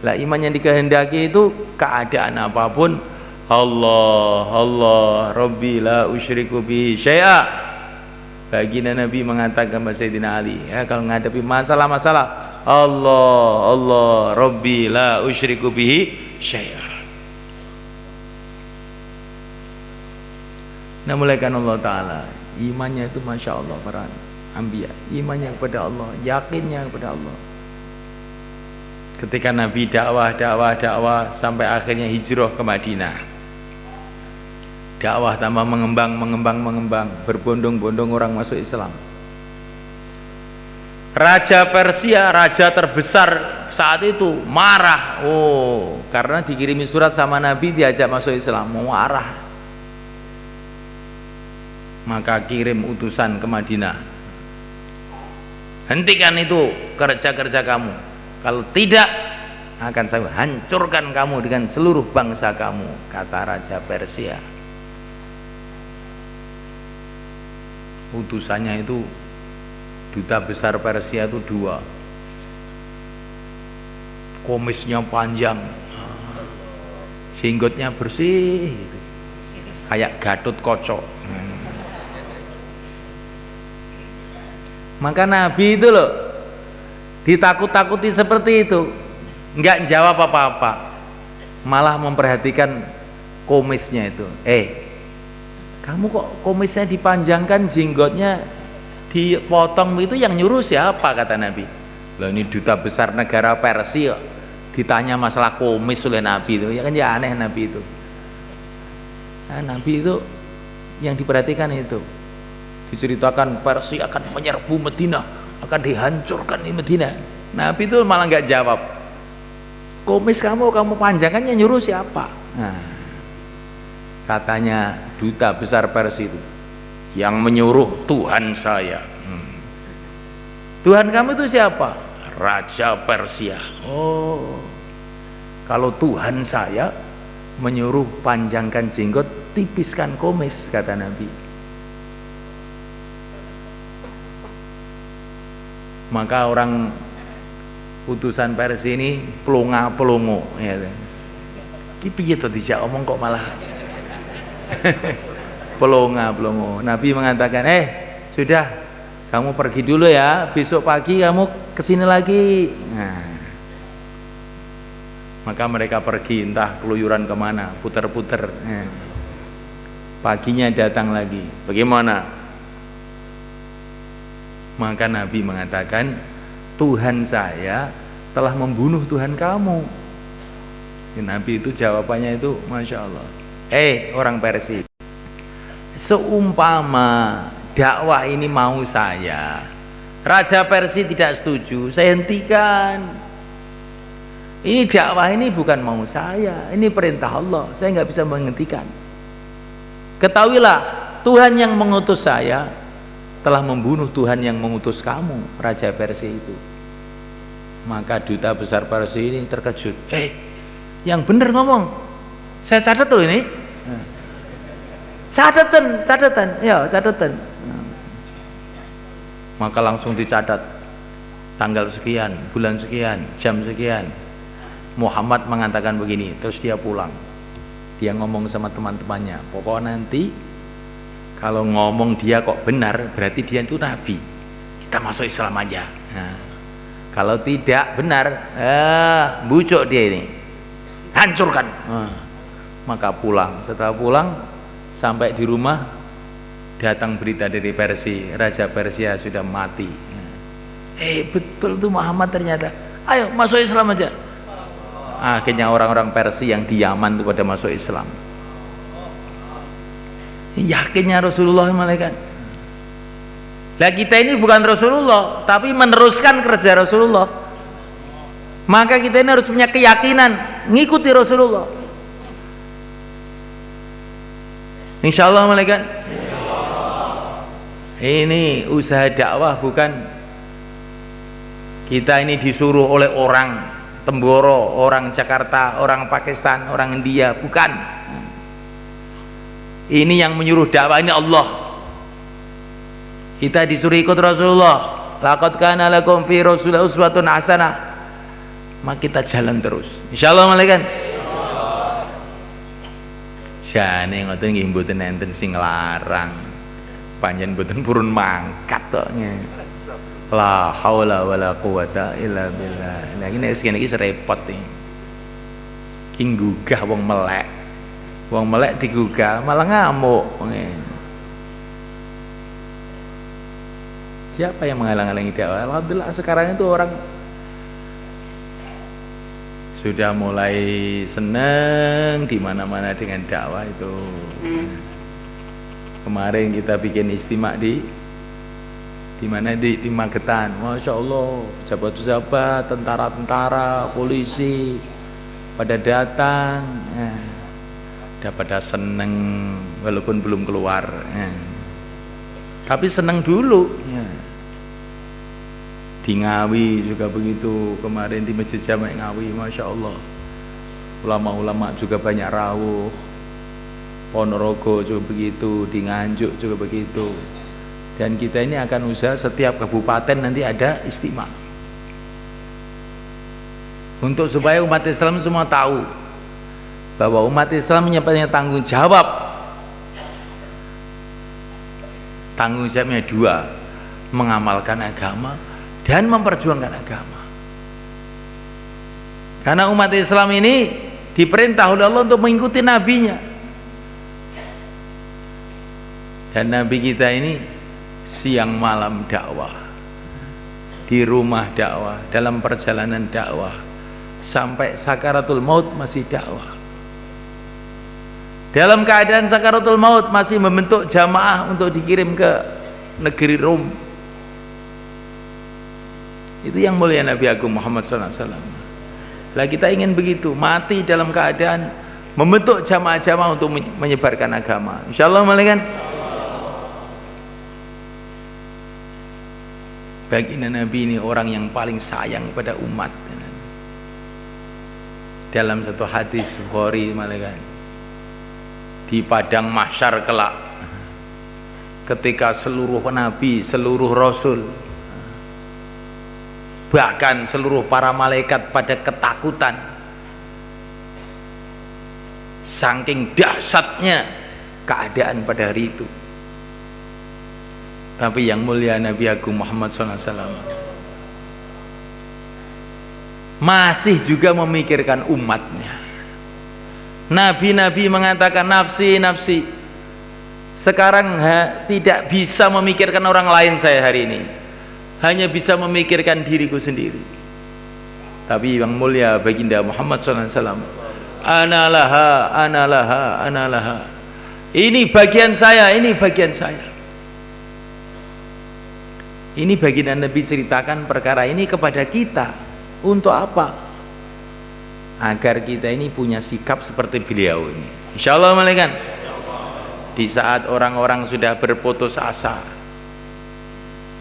Lah iman yang dikehendaki itu keadaan apapun, Allah, Allah, Rabbi la usyriku bihi syai'a. Baginda Nabi mengatakan kepada Sayyidina Ali, ya, kalau menghadapi masalah-masalah, Allah, Allah, Rabbi la usyriku bihi syai'a. Nah, mulaikan Allah Ta'ala imannya itu Masya Allah para anbiya, imannya kepada Allah, yakinnya kepada Allah. Ketika Nabi dakwah sampai akhirnya hijrah ke Madinah, dakwah tambah mengembang, berbondong-bondong orang masuk Islam. Raja Persia, raja terbesar saat itu marah, karena dikirimi surat sama Nabi diajak masuk Islam, mau marah. Maka kirim utusan ke Madinah, hentikan itu kerja-kerja kamu, kalau tidak akan saya hancurkan kamu dengan seluruh bangsa kamu, kata Raja Persia. Utusannya itu duta besar Persia itu 2, kumisnya panjang, jenggotnya bersih gitu, kayak Gatot Kaca. Maka Nabi itu loh ditakut-takuti seperti itu, nggak jawab apa-apa, malah memperhatikan kumisnya itu. Kamu kok kumisnya dipanjangkan, jenggotnya dipotong itu, yang nyuruh siapa? Kata Nabi. Loh, ini duta besar negara Persia ditanya masalah kumis oleh Nabi itu, ya kan, ya aneh Nabi itu. Nah, Nabi itu yang diperhatikan itu. Diceritakan Persia akan menyerbu Madinah, akan dihancurkan di Madinah. Nabi itu malah nggak jawab. Kumis kamu panjangkannya, nyuruh siapa? Nah, katanya duta besar Persia itu, yang menyuruh Tuhan saya. Tuhan kamu itu siapa? Raja Persia. Oh, kalau Tuhan saya menyuruh panjangkan jenggot, tipiskan kumis, kata Nabi. Maka orang utusan Persia ini pelongo ya. Ki piye to dijak omong kok malah pelongo. Nabi mengatakan, sudah, kamu pergi dulu ya, besok pagi kamu kesini lagi. Nah, maka mereka pergi, entah keluyuran kemana, puter-puter. Paginya datang lagi, bagaimana? Maka Nabi mengatakan, Tuhan saya telah membunuh Tuhan kamu. Nabi itu jawabannya itu Masya Allah. Orang Persia, seumpama dakwah ini mau saya, Raja Persia tidak setuju, saya hentikan. Ini dakwah ini bukan mau saya, ini perintah Allah, saya nggak bisa menghentikan. Ketahuilah, Tuhan yang mengutus saya telah membunuh Tuhan yang mengutus kamu, Raja Persia itu. Maka duta besar Persia ini terkejut. Yang benar ngomong, saya catat loh ini. Catatan, ya catatan. Maka langsung dicatat, tanggal sekian, bulan sekian, jam sekian, Muhammad mengatakan begini. Terus dia pulang, dia ngomong sama teman-temannya, pokoknya nanti kalau ngomong dia kok benar, berarti dia itu Nabi, kita masuk Islam aja. Nah, kalau tidak benar, bucuk dia ini, hancurkan. Maka pulang. Setelah pulang, sampai di rumah, datang berita dari Persia, Raja Persia sudah mati. Betul tuh Muhammad ternyata. Ayo masuk Islam aja. Akhirnya orang-orang Persia yang di Yaman itu pada masuk Islam. Yakinnya Rasulullah malaikat. Lah kita ini bukan Rasulullah, tapi meneruskan kerja Rasulullah. Maka kita ini harus punya keyakinan ngikuti Rasulullah. Insya Allah malaikat. Ini usaha dakwah, bukan kita ini disuruh oleh orang Temboro, orang Jakarta, orang Pakistan, orang India, bukan. Ini yang menyuruh dakwah ini Allah. Kita disuruh ikut Rasulullah. Laqad kana lakum fi Rasulillah uswatun hasanah. Maka kita jalan terus. Insyaallah malaikat. Jane ngoten nggih mboten enten sing nglarang. Panjen mboten purun mangkat tok. La haula wala quwata illa billah. Nah iki nek iki repot iki. Ki nggugah wong melek. Wong melek digugah malah ngamuk. Siapa yang menghalang-halangi dakwah? Alhamdulillah sekarang itu orang sudah mulai seneng di mana-mana dengan dakwah itu. Kemarin kita bikin istimak di mana di Magetan, masya Allah, pejabat-pejabat, tentara-tentara, polisi pada datang, pada seneng walaupun belum keluar, tapi seneng dulu. Di Ngawi juga begitu, kemarin di Masjid Jami' Ngawi, masya Allah, ulama-ulama juga banyak rawuh. Ponorogo juga begitu, di Nganjuk juga begitu. Dan kita ini akan usaha setiap kabupaten nanti ada istimewa. Untuk supaya umat Islam semua tahu bahwa umat Islam punya tanggung jawab. Tanggung jawabnya dua, mengamalkan agama dan memperjuangkan agama. Karena umat Islam ini diperintah oleh Allah untuk mengikuti nabinya. Dan Nabi kita ini siang malam dakwah, di rumah dakwah, dalam perjalanan dakwah, sampai sakaratul maut masih dakwah. Dalam keadaan sakaratul maut masih membentuk jamaah untuk dikirim ke negeri Rom. Itu yang mulia Nabi Agung Muhammad SAW. Lah kita ingin begitu, mati dalam keadaan membentuk jamaah-jamaah untuk menyebarkan agama. Insyaallah malaikat. Baginda Nabi ini orang yang paling sayang pada umat. Dalam satu hadis Bukhari malaikat, di padang mahsyar kelak, ketika seluruh nabi, seluruh rasul, bahkan seluruh para malaikat pada ketakutan, saking dahsyatnya keadaan pada hari itu. Tapi yang mulia Nabi Agung Muhammad SAW masih juga memikirkan umatnya. Nabi-nabi mengatakan nafsi, nafsi. Sekarang tidak bisa memikirkan orang lain saya hari ini, hanya bisa memikirkan diriku sendiri. Tapi yang mulia baginda Muhammad SAW, Analaha, analaha, analaha. Ini bagian saya, ini bagian saya. Ini baginda Nabi ceritakan perkara ini kepada kita. Untuk apa? Agar kita ini punya sikap seperti beliau ini. Insyaallah malaikat. Di saat orang-orang sudah berputus asa,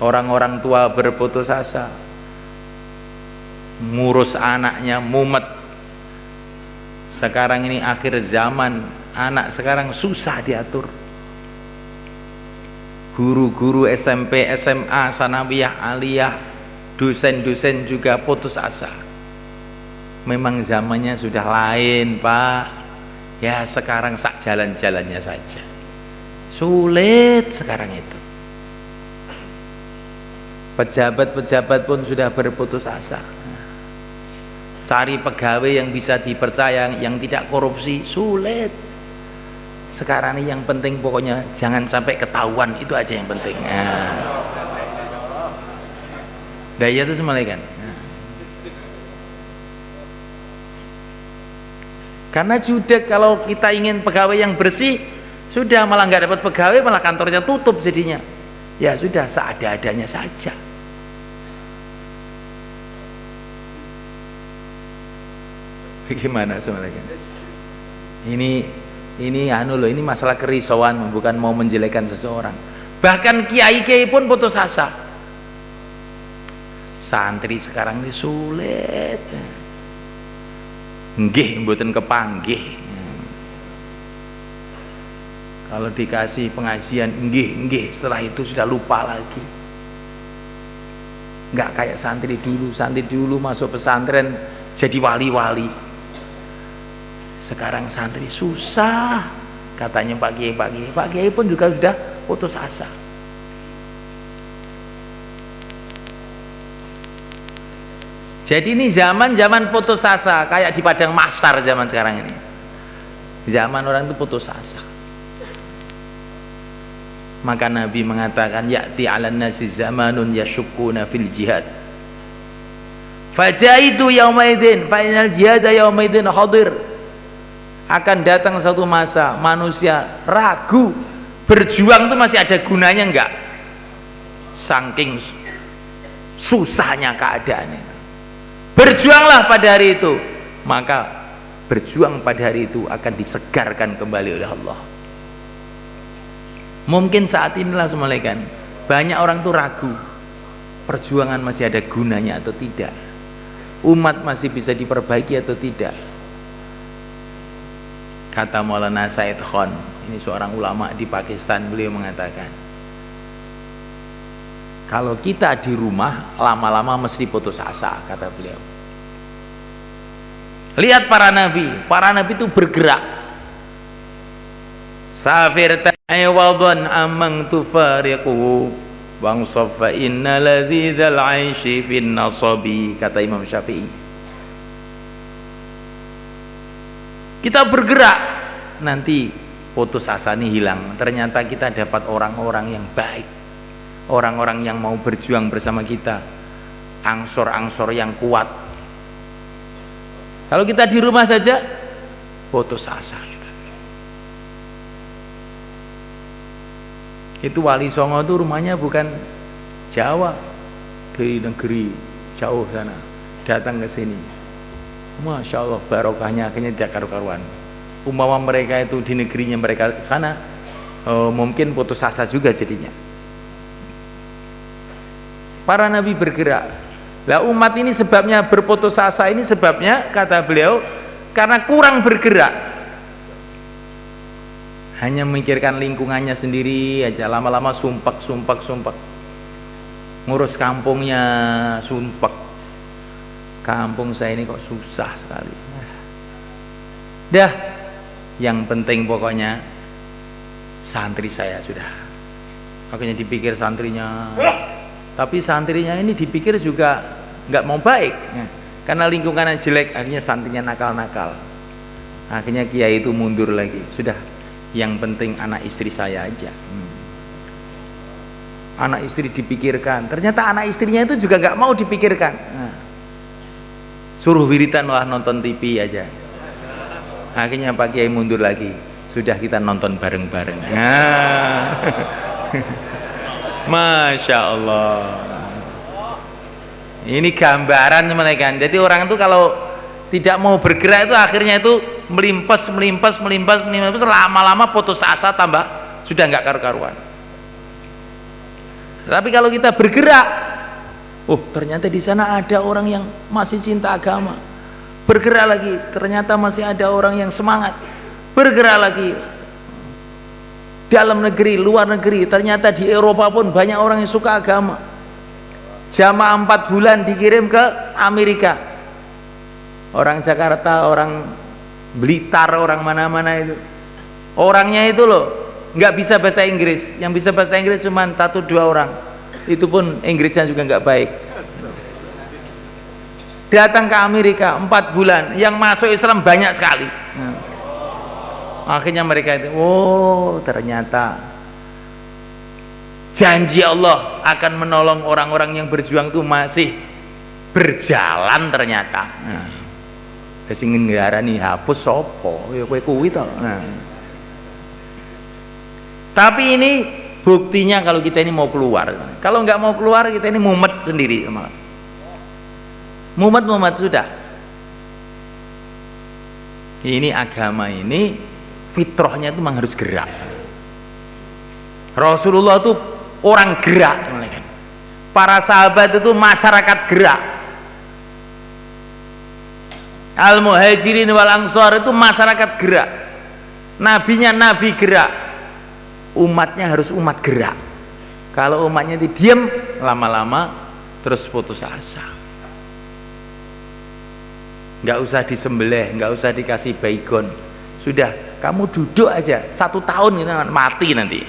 orang-orang tua berputus asa, ngurus anaknya mumet. Sekarang ini akhir zaman, anak sekarang susah diatur. Guru-guru SMP, SMA, sanawiyah, aliyah, dosen-dosen juga putus asa. Memang zamannya sudah lain, Pak. Ya sekarang sak jalan-jalannya saja. Sulit sekarang itu. Pejabat-pejabat pun sudah berputus asa. Cari pegawai yang bisa dipercaya, yang tidak korupsi, sulit. Sekarang ini yang penting pokoknya jangan sampai ketahuan, itu aja yang penting. Daya itu semalaikan. Karena sudah kalau kita ingin pegawai yang bersih, sudah malah nggak dapat pegawai, malah kantornya tutup jadinya. Ya sudah seada-adanya saja. Bagaimana semalaikan? Ini anu loh, ini masalah kerisauan, bukan mau menjelekkan seseorang. Bahkan kiai-kiai pun putus asa. Santri sekarang ini sulit. Nggih mboten kepanggih. Kalau dikasih pengajian nggih, setelah itu sudah lupa lagi. Nggak kayak santri dulu masuk pesantren jadi wali-wali. Sekarang santri susah, katanya Pak Kiai pun juga sudah putus asa. Jadi ini zaman putus asa, kayak di padang mahsyar zaman sekarang ini. Zaman orang itu putus asa. Maka Nabi mengatakan ya'ti 'alan nasi zamanun yashukkuna fil jihad. Fajaitu yaumaidin fa inal jihada yaumaidin hadir. Akan datang satu masa manusia ragu berjuang itu masih ada gunanya enggak? Saking susahnya keadaannya. Berjuanglah pada hari itu, maka berjuang pada hari itu akan disegarkan kembali oleh Allah. Mungkin saat inilah semalekan banyak orang tuh ragu perjuangan masih ada gunanya atau tidak, umat masih bisa diperbaiki atau tidak. Kata Maulana Said Khan, ini seorang ulama di Pakistan, beliau mengatakan kalau kita di rumah lama-lama mesti putus asa, kata beliau. Lihat para nabi itu bergerak. Safir ta'awadhan amang tufariquhu bang safa inna ladzizal aishi fin nasabi, kata Imam Syafi'i. Kita bergerak, nanti putus asa ini hilang. Ternyata kita dapat orang-orang yang baik, orang-orang yang mau berjuang bersama kita, angsor-angsor yang kuat. Kalau kita di rumah saja putus asa. Itu Wali Songo itu rumahnya bukan Jawa, di negeri jauh sana, datang ke sini. Masya Allah, barokahnya akhirnya tidak karu-karuan. Umpama mereka itu di negerinya mereka sana, mungkin putus asa juga jadinya. Para nabi bergerak. Lah umat ini sebabnya berputus asa, ini sebabnya kata beliau karena kurang bergerak. Hanya memikirkan lingkungannya sendiri aja, lama-lama sumpek. Ngurus kampungnya sumpek. Kampung saya ini kok susah sekali. Dah, yang penting pokoknya santri saya sudah. Akhirnya dipikir santrinya, tapi santrinya ini dipikir juga nggak mau baik, karena lingkungannya jelek. Akhirnya santrinya nakal-nakal. Akhirnya kiai itu mundur lagi. Sudah, yang penting anak istri saya aja. Anak istri dipikirkan, ternyata anak istrinya itu juga nggak mau dipikirkan. Suruh wiritan lah, nonton TV aja. Akhirnya Pak Kiai mundur lagi. Sudah, kita nonton bareng-bareng. Masya Allah. Ini gambaran mereka. Jadi orang itu kalau tidak mau bergerak itu akhirnya itu melimpes, lama-lama putus asa, tambah sudah nggak karu-karuan. Tapi kalau kita bergerak, ternyata di sana ada orang yang masih cinta agama. Bergerak lagi, ternyata masih ada orang yang semangat. Bergerak lagi. Dalam negeri, luar negeri, ternyata di Eropa pun banyak orang yang suka agama. Jamaah 4 bulan dikirim ke Amerika. Orang Jakarta, orang Blitar, orang mana-mana itu. Orangnya itu loh, nggak bisa bahasa Inggris. Yang bisa bahasa Inggris cuma 1-2 orang. Itu pun Inggrisnya juga nggak baik. Datang ke Amerika 4 bulan, yang masuk Islam banyak sekali. Akhirnya mereka itu, ternyata janji Allah akan menolong orang-orang yang berjuang itu masih berjalan ternyata. Sing ngarani hapus sapa? Ya kowe kuwi to. Tapi ini buktinya kalau kita ini mau keluar. Kalau nggak mau keluar, kita ini mumet sendiri. Mumet sudah. Ini agama ini fitrahnya itu memang harus gerak. Rasulullah itu orang gerak, para sahabat itu masyarakat gerak. Al-Muhajirin wal Ansor itu masyarakat gerak. Nabinya nabi gerak, umatnya harus umat gerak. Kalau umatnya diam, lama-lama terus putus asa. Nggak usah disembelih, nggak usah dikasih baygon, sudah kamu duduk aja 1 tahun gitu, mati nanti.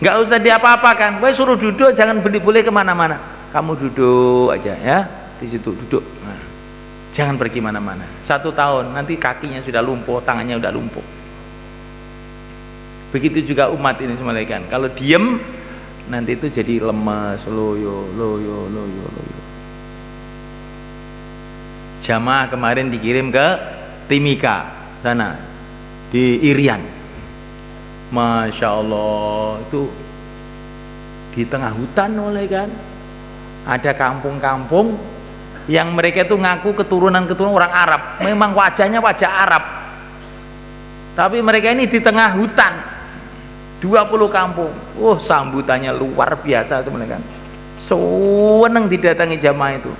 Nggak usah diapa-apakan, gue suruh duduk, jangan boleh kemana-mana, kamu duduk aja ya di situ, duduk. Jangan pergi mana-mana. 1 tahun nanti kakinya sudah lumpuh, tangannya sudah lumpuh. Begitu juga umat ini semalekan. Kalau diem nanti itu jadi lemas, loyo. Jamaah kemarin dikirim ke Timika sana di Irian. Masya Allah, itu di tengah hutan oleh kan. Ada kampung-kampung yang mereka itu ngaku keturunan orang Arab, memang wajahnya wajah Arab, tapi mereka ini di tengah hutan, 20 kampung. Sambutannya luar biasa teman-teman, seneng didatangi jamaah itu,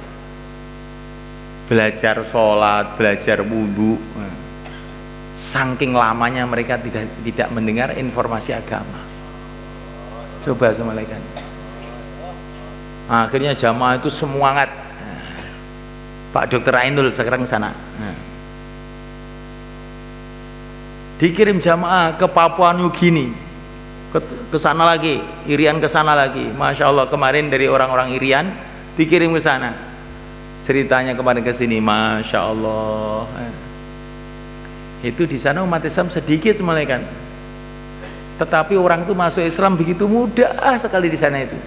belajar sholat, belajar wudhu. Saking lamanya mereka tidak mendengar informasi agama. Coba semalekan, akhirnya jamaah itu semangat. Pak Dr. Ainul sekarang sana. Dikirim jamaah ke Papua New Guinea, ke sana lagi, Irian ke sana lagi. Masya Allah, kemarin dari orang-orang Irian dikirim ke sana. Ceritanya kemarin ke sini, Masya Allah. Itu di sana umat Islam sedikit semalekan. Tetapi orang itu masuk Islam begitu mudah sekali di sana itu.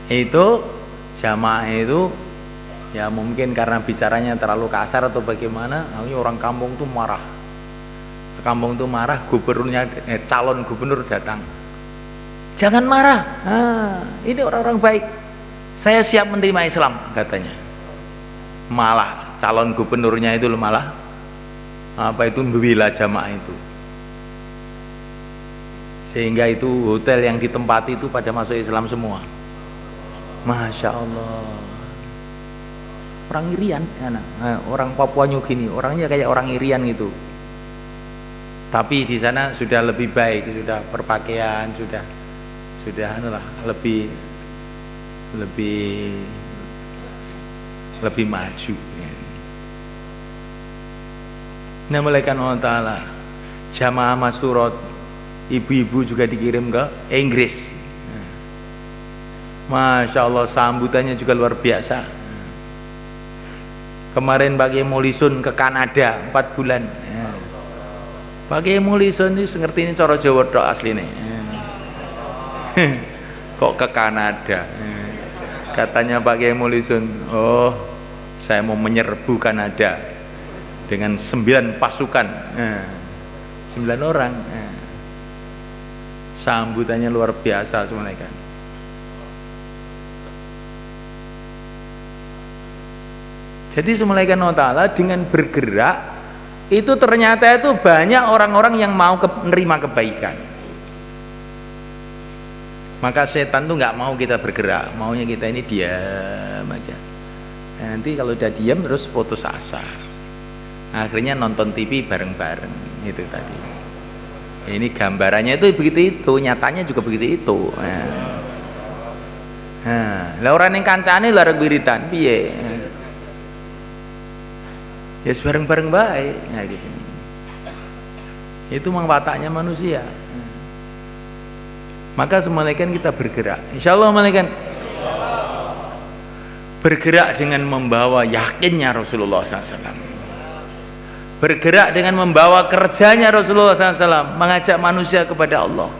Itu jamaah itu ya mungkin karena bicaranya terlalu kasar atau bagaimana, orang kampung tuh marah. Kampung tuh marah, gubernurnya calon gubernur datang. Jangan marah. Ini orang-orang baik. Saya siap menerima Islam katanya. Malah calon gubernurnya itu malah membela jamaah itu. Sehingga itu hotel yang ditempati itu pada masuk Islam semua. Masya Allah, orang Irian, orang Papua New Guinea, orangnya kayak orang Irian gitu. Tapi di sana sudah lebih baik, sudah berpakaian, sudah lebih maju. Nah, malaikat Allah Taala, jamaah Masyurot, ibu-ibu juga dikirim ke Inggris. Masya Allah, sambutannya juga luar biasa. Kemarin Pak Mulison ke Kanada 4 bulan. Pak Mulison ini ngerti ini cara Jawa tok asline. Kok ke Kanada? Katanya Pak Mulison, saya mau menyerbu Kanada dengan 9 pasukan, 9 orang. Sambutannya luar biasa semuanya kan. Jadi semulaikan Allah Ta'ala dengan bergerak itu ternyata itu banyak orang-orang yang mau menerima kebaikan. Maka setan tuh nggak mau kita bergerak, maunya kita ini diam aja. Nanti kalau udah diam terus putus asa. Akhirnya nonton TV bareng-bareng itu tadi. Ini gambarannya itu begitu itu, nyatanya juga begitu itu. Lah orang yang kancane larang wiritan piye? Ya bareng-bareng baik, nah gitu. Itu memang wataknya manusia. Maka semalakan kita bergerak. Insya Allah malaikat bergerak dengan membawa yakinnya Rasulullah SAW. Bergerak dengan membawa kerjanya Rasulullah SAW, mengajak manusia kepada Allah.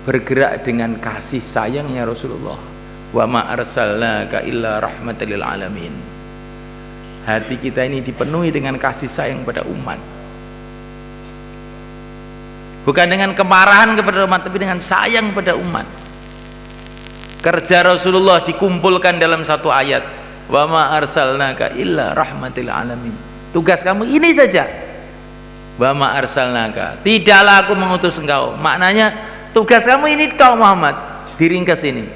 Bergerak dengan kasih sayangnya Rasulullah. Wa ma arsalnaka illa rahmatan lil alamin. Hati kita ini dipenuhi dengan kasih sayang pada umat, bukan dengan kemarahan kepada umat, tapi dengan sayang pada umat. Kerja Rasulullah dikumpulkan dalam satu ayat, wa ma arsalnaka illa rahmatil alamin. Tugas kamu ini saja, Wa ma arsalnaka, tidaklah aku mengutus engkau. Maknanya tugas kamu ini toh Muhammad, diringkas ini.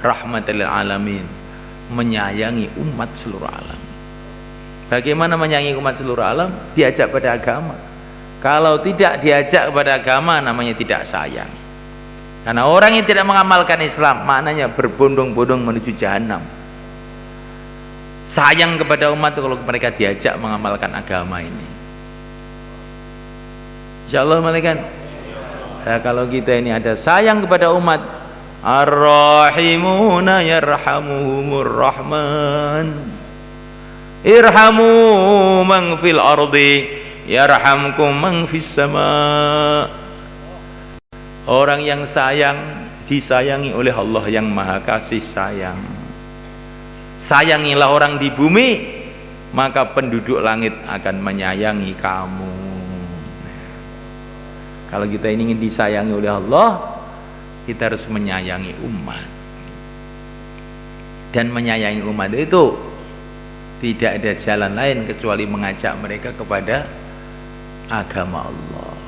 Rahmatal alamin, menyayangi umat seluruh alam. Bagaimana menyayangi umat seluruh alam? Diajak pada agama. Kalau tidak diajak kepada agama namanya tidak sayang. Karena orang yang tidak mengamalkan Islam maknanya berbondong-bondong menuju jahanam. Sayang kepada umat itu kalau mereka diajak mengamalkan agama ini. Insyaallah malaikat. Ya, kalau kita ini ada sayang kepada umat, Ar-Rahimuna yarhamuhumur Rahman. Irhamu man fil ardi yarhamkum man fis sama. Orang yang sayang disayangi oleh Allah yang Maha Kasih Sayang. Sayangilah orang di bumi, maka penduduk langit akan menyayangi kamu. Kalau kita ingin disayangi oleh Allah, kita harus menyayangi umat. Dan menyayangi umat itu tidak ada jalan lain kecuali mengajak mereka kepada agama Allah.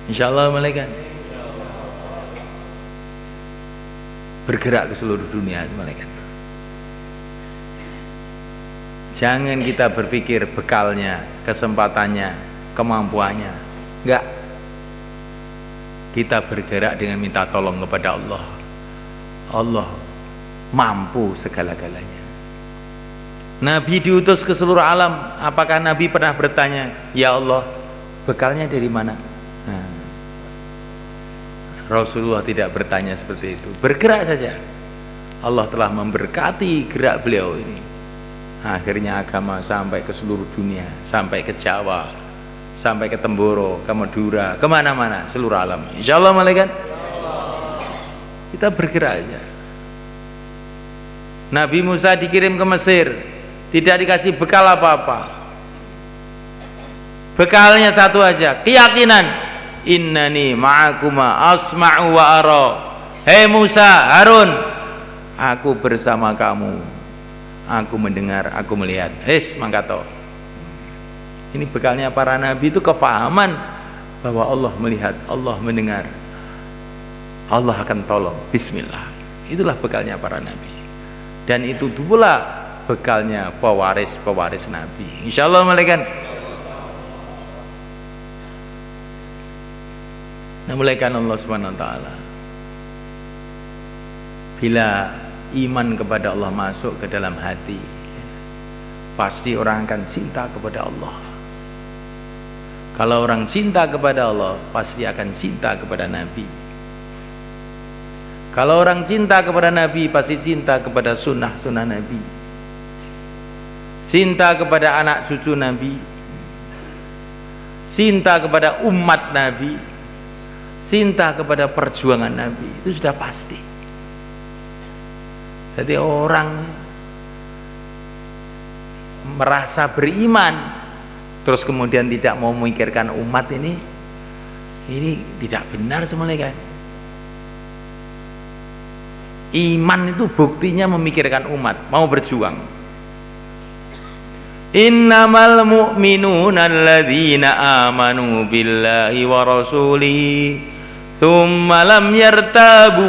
Insyaallah malaikat. Bergerak ke seluruh dunia malaikat. Jangan kita berpikir bekalnya, kesempatannya, kemampuannya. Enggak. Kita bergerak dengan minta tolong kepada Allah. Allah mampu segala-galanya. Nabi diutus ke seluruh alam. Apakah Nabi pernah bertanya, ya Allah, bekalnya dari mana? Nah, Rasulullah tidak bertanya seperti itu. Bergerak saja. Allah telah memberkati gerak beliau ini. Akhirnya agama sampai ke seluruh dunia, sampai ke Jawa, sampai ke Temboro, ke Madura, kemana-mana, seluruh alam. Insyaallah malaikat. Kita bergerak aja. Nabi Musa dikirim ke Mesir, tidak dikasih bekal apa-apa. Bekalnya satu aja, keyakinan. Innani ma'akuma asma'u wa ara. Hei Musa, Harun, aku bersama kamu. Aku mendengar, aku melihat. Mangkato. Ini bekalnya para nabi itu kefahaman bahwa Allah melihat, Allah mendengar, Allah akan tolong. Bismillah. Itulah bekalnya para nabi. Dan itu pula bekalnya pewaris-pewaris nabi. Insyaallah malaikat. Mulaikan Allah Subhanahu wa taala. Bila iman kepada Allah masuk ke dalam hati, pasti orang akan cinta kepada Allah. Kalau orang cinta kepada Allah, pasti akan cinta kepada Nabi. Kalau orang cinta kepada Nabi, pasti cinta kepada sunnah-sunnah Nabi, cinta kepada anak cucu Nabi, cinta kepada umat Nabi, cinta kepada perjuangan Nabi. Itu sudah pasti. Jadi orang merasa beriman terus kemudian tidak mau memikirkan umat ini tidak benar semuanya kan. Iman itu buktinya memikirkan umat, mau berjuang. Innamal mu'minuna alladzina amanu billahi wa rasulihi thumma lam yartabu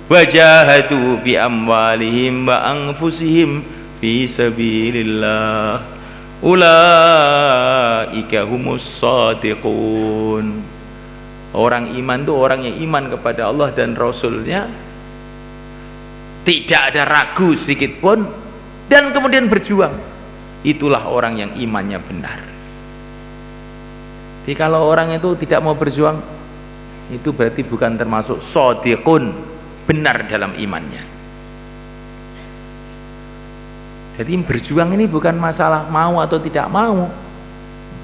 wajahadu bi amwalihim wa anfusihim fi sabilillah ulaika humus shadiqun. Orang iman itu orang yang iman kepada Allah dan Rasulnya, tidak ada ragu sedikit pun, dan kemudian berjuang. Itulah orang yang imannya benar. Jadi kalau orang itu tidak mau berjuang, itu berarti bukan termasuk shadiqun, benar dalam imannya. Jadi berjuang ini bukan masalah mau atau tidak mau.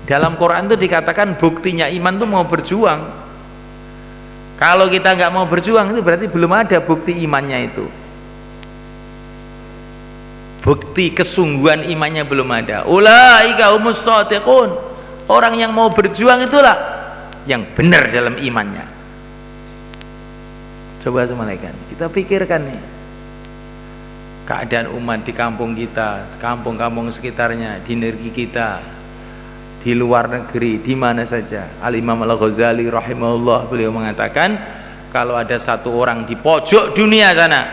Dalam Quran itu dikatakan buktinya iman itu mau berjuang. Kalau kita nggak mau berjuang, itu berarti belum ada bukti imannya itu. Bukti kesungguhan imannya belum ada. Ulaika humus shadiqun. Orang yang mau berjuang itulah yang benar dalam imannya. Coba semalakan kita pikirkan nih. keadaan umat di kampung kita, kampung-kampung sekitarnya, di negeri kita, di luar negeri, di mana saja. Al-Imam Al-Ghazali rahimahullah beliau mengatakan, kalau ada satu orang di pojok dunia sana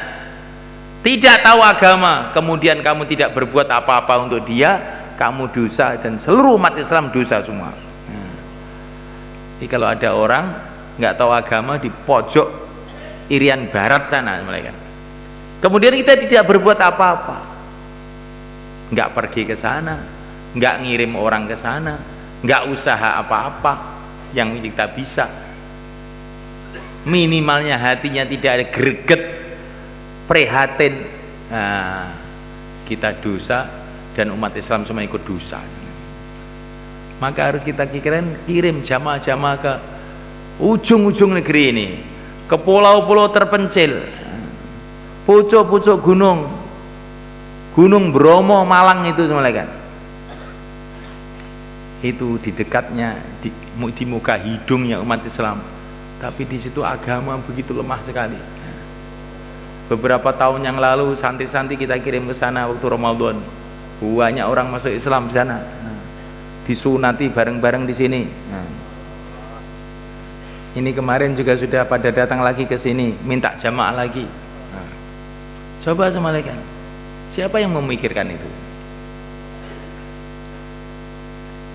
tidak tahu agama, kemudian kamu tidak berbuat apa-apa untuk dia, kamu dosa, dan seluruh umat Islam dosa semua. Jadi kalau ada orang nggak tahu agama di pojok Irian Barat sana, kemudian kita tidak berbuat apa-apa, nggak pergi ke sana, nggak ngirim orang ke sana, nggak usaha apa-apa yang kita bisa, minimalnya hatinya tidak ada greget, prihatin, nah, kita dosa dan umat Islam semua ikut dosa. Maka harus kita kirim jamaah-jamaah ke ujung-ujung negeri ini, ke pulau-pulau terpencil, pucuk-pucuk gunung, Gunung Bromo, Malang itu semua kan. Itu di dekatnya, di muka hidungnya umat Islam, tapi di situ agama begitu lemah sekali. Beberapa tahun yang lalu santri-santri kita kirim ke sana waktu Ramadan, banyak orang masuk Islam di sana, disunati bareng-bareng di sini. Ini kemarin juga sudah pada datang lagi ke sini, minta jamaah lagi. Coba semalaikan, siapa yang memikirkan itu?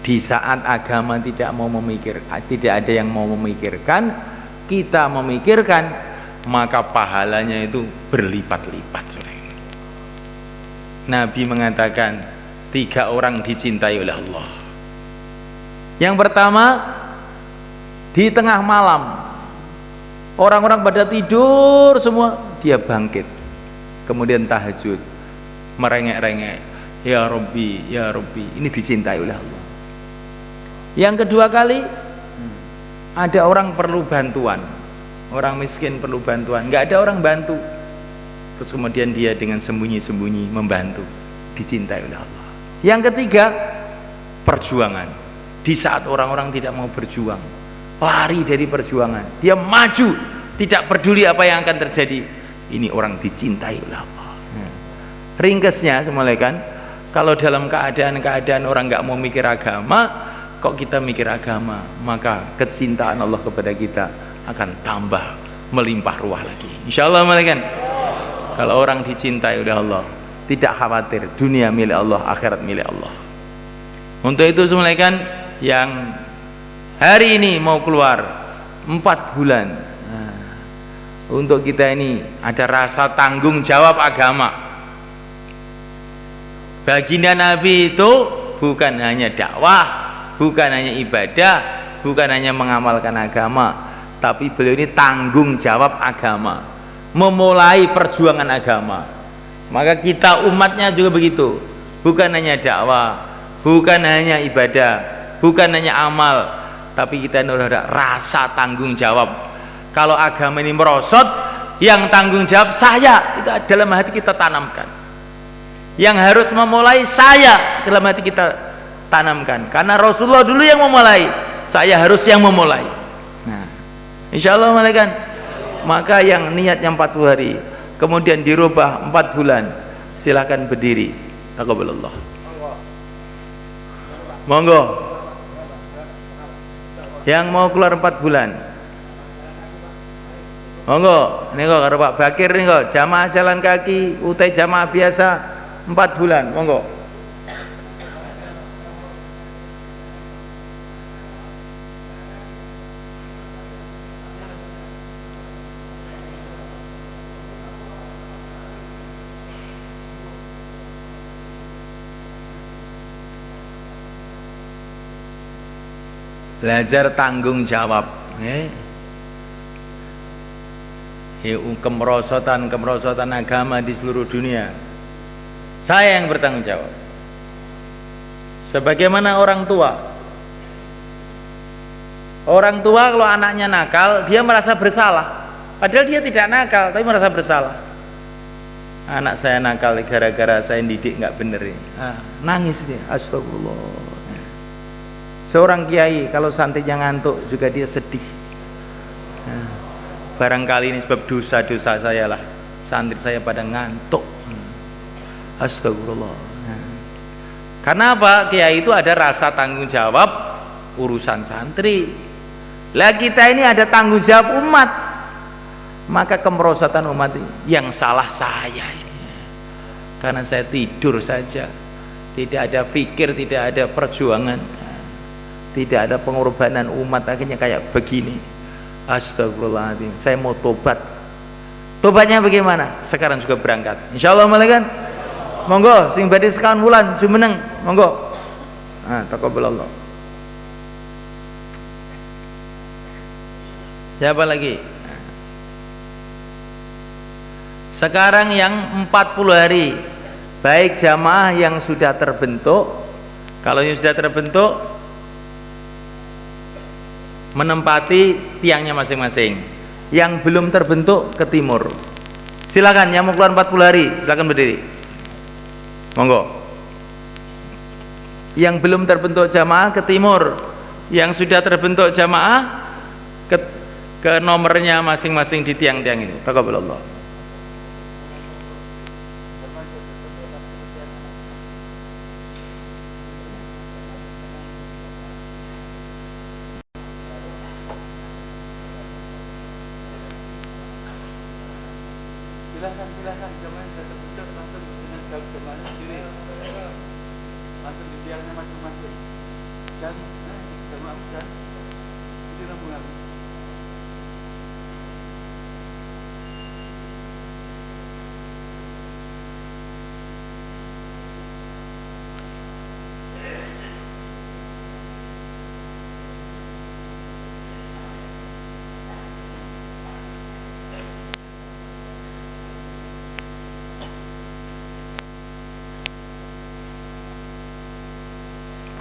Di saat agama tidak ada yang mau memikirkan, kita memikirkan, maka pahalanya itu berlipat-lipat. Nabi mengatakan 3 orang dicintai oleh Allah. Yang pertama, di tengah malam orang-orang pada tidur semua, dia bangkit, kemudian tahajud, merengek-rengek, ya Rabbi, ya Rabbi. Ini dicintai oleh Allah. Yang kedua kali, ada orang perlu bantuan, orang miskin perlu bantuan, nggak ada orang bantu, terus kemudian dia dengan sembunyi-sembunyi membantu, dicintai oleh Allah. Yang ketiga, perjuangan. Di saat orang-orang tidak mau berjuang, lari dari perjuangan, dia maju, tidak peduli apa yang akan terjadi, ini orang dicintai oleh Allah. Ringkesnya semalekan, kalau dalam keadaan orang nggak mau mikir agama, kok kita mikir agama, maka kecintaan Allah kepada kita akan tambah melimpah ruah lagi, insyaallah malaikat. Kalau orang dicintai oleh Allah, tidak khawatir, dunia milik Allah, akhirat milik Allah. Untuk itu semalekan, yang hari ini mau keluar 4 bulan, untuk kita ini ada rasa tanggung jawab agama. Baginda Nabi itu bukan hanya dakwah, bukan hanya ibadah, bukan hanya mengamalkan agama, tapi beliau ini tanggung jawab agama, memulai perjuangan agama. Maka kita umatnya juga begitu, bukan hanya dakwah, bukan hanya ibadah, bukan hanya amal, tapi kita ada rasa tanggung jawab. Kalau agama ini merosot, yang tanggung jawab saya, itu dalam hati kita tanamkan. Yang harus memulai saya, dalam hati kita tanamkan, karena Rasulullah dulu yang memulai, saya harus yang memulai. Nah, insyaallah malaikat. Maka yang niatnya 40 hari, kemudian dirubah 4 bulan, silakan berdiri. Taqabbalallah. Monggo. Yang mau keluar 4 bulan, monggo. Ini kok karo Pak Bakir nih kok, jamaah jalan kaki, utai jamaah biasa 4 bulan, monggo. Belajar tanggung jawab, kemerosotan agama di seluruh dunia, saya yang bertanggung jawab. Sebagaimana orang tua kalau anaknya nakal, dia merasa bersalah, padahal dia tidak nakal tapi merasa bersalah. Anak saya nakal gara-gara saya didik nggak bener ini, nangis dia, astagfirullah. Seorang kiai kalau santrinya ngantuk juga dia sedih. Barangkali ini sebab dosa-dosa saya lah, santri saya pada ngantuk. Astagfirullah. Karena apa? Kiai itu ada rasa tanggung jawab urusan santri. Lah kita ini ada tanggung jawab umat. Maka kemerosotan umat yang salah saya ini. Karena saya tidur saja. Tidak ada pikir, tidak ada perjuangan. Tidak ada pengorbanan umat, akhirnya kayak begini. Astagfirullahaladzim. Saya mau tobat. Tobatnya bagaimana? Sekarang juga berangkat. Insyaallah malaikat. Monggo sing badhe sekawan wulan jumeneng, monggo. Taqabbalallah. Siapa lagi? Sekarang yang 40 hari, baik jamaah yang sudah terbentuk, kalau yang sudah terbentuk menempati tiangnya masing-masing. Yang belum terbentuk ke timur. Silakan yang mau keluar 40 hari, silakan berdiri. Monggo. Yang belum terbentuk jamaah ke timur, yang sudah terbentuk jamaah ke nomornya masing-masing di tiang-tiang ini. Taqabbalallah. Silakan jamaah sudah terbentuk langsung dengan jamaah sendiri. Langsung di tiangnya masing-masing. Dan jamaah dan ini rombongan.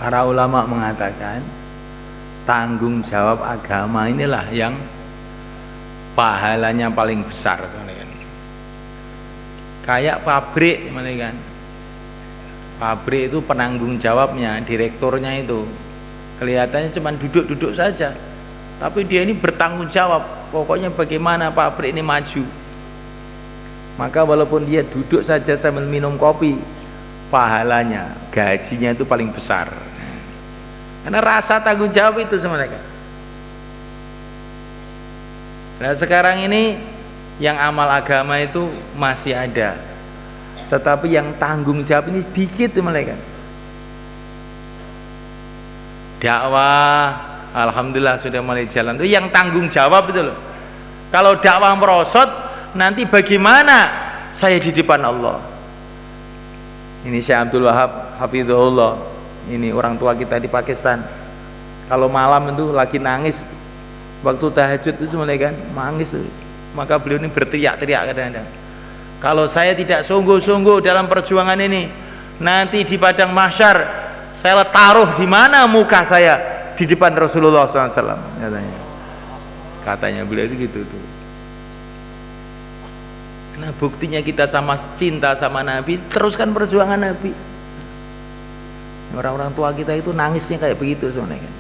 Para ulama mengatakan tanggung jawab agama inilah yang pahalanya paling besar. Kayak pabrik, kan? Pabrik itu penanggung jawabnya, direkturnya itu kelihatannya cuma duduk-duduk saja, tapi dia ini bertanggung jawab. Pokoknya bagaimana pabrik ini maju. Maka walaupun dia duduk saja sambil minum kopi, pahalanya, gajinya itu paling besar. Karena rasa tanggung jawab itu sama mereka. Nah sekarang ini yang amal agama itu masih ada, tetapi yang tanggung jawab ini sedikit mereka. Dakwah, alhamdulillah sudah mulai jalan. Itu yang tanggung jawab itu loh. Kalau dakwah merosot, nanti bagaimana saya di depan Allah? Ini Syekh Abdul Wahab hafizahullah. Ini orang tua kita di Pakistan. Kalau malam itu lagi nangis, waktu tahajud itu mulai kan nangis. Maka beliau ini berteriak-teriak kadang-kadang. Kalau saya tidak sungguh-sungguh dalam perjuangan ini, nanti di padang mahsyar saya taruh di mana muka saya di depan Rasulullah SAW. Katanya beliau itu gitu tuh. Nah buktinya kita sama cinta sama Nabi, teruskan perjuangan Nabi. Orang-orang tua kita itu nangisnya kayak begitu sebenarnya.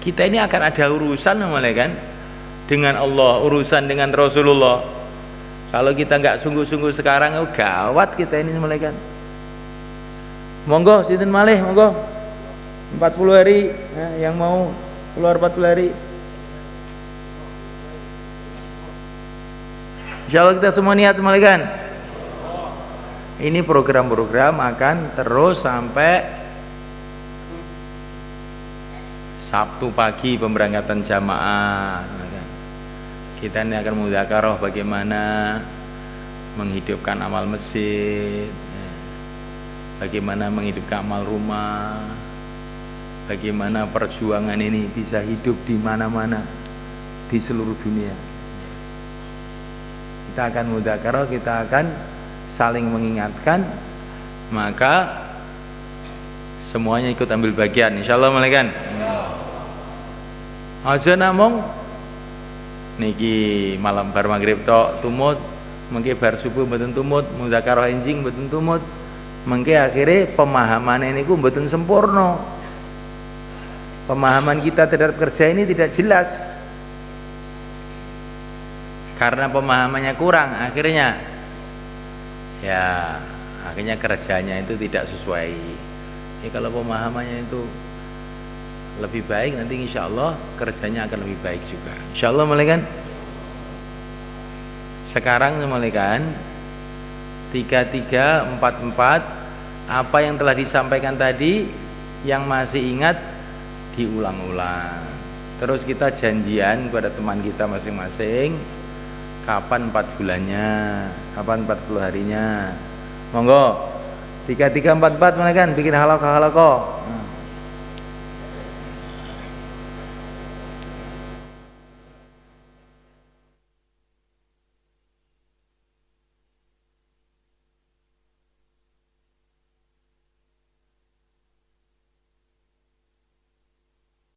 Kita ini akan ada urusan kan dengan Allah, urusan dengan Rasulullah. Kalau kita nggak sungguh-sungguh sekarang, gawat kita ini sebenarnya kan. Monggo sinten malih, monggo 40 hari yang mau keluar 40 hari. Insyaallah kita semua niat sebenarnya kan. Ini program-program akan terus sampai Sabtu pagi pemberangkatan jamaah. Kita ini akan mudzakarah bagaimana menghidupkan amal masjid, bagaimana menghidupkan amal rumah, bagaimana perjuangan ini bisa hidup di mana-mana di seluruh dunia. Kita akan mudzakarah, kita akan saling mengingatkan, maka semuanya ikut ambil bagian insyaallah malaikat. Aja namung niki malam bar maghrib tok tumut, mengke bar subuh mboten tumut, mudzakarah enjing mboten tumut, mengke akhirnya pemahaman ini ku mboten sempurna. Pemahaman kita terhadap kerja ini tidak jelas. Karena pemahamannya kurang, akhirnya ya akhirnya kerjanya itu tidak sesuai. Jadi kalau pemahamannya itu lebih baik, nanti insya Allah kerjanya akan lebih baik juga. Insya Allah malaikat. Sekarang malaikat 3344, apa yang telah disampaikan tadi yang masih ingat diulang-ulang. Terus kita janjian kepada teman kita masing-masing kapan 4 bulannya, kapan 40 harinya. Monggo 3344 malaikat bikin halaqah.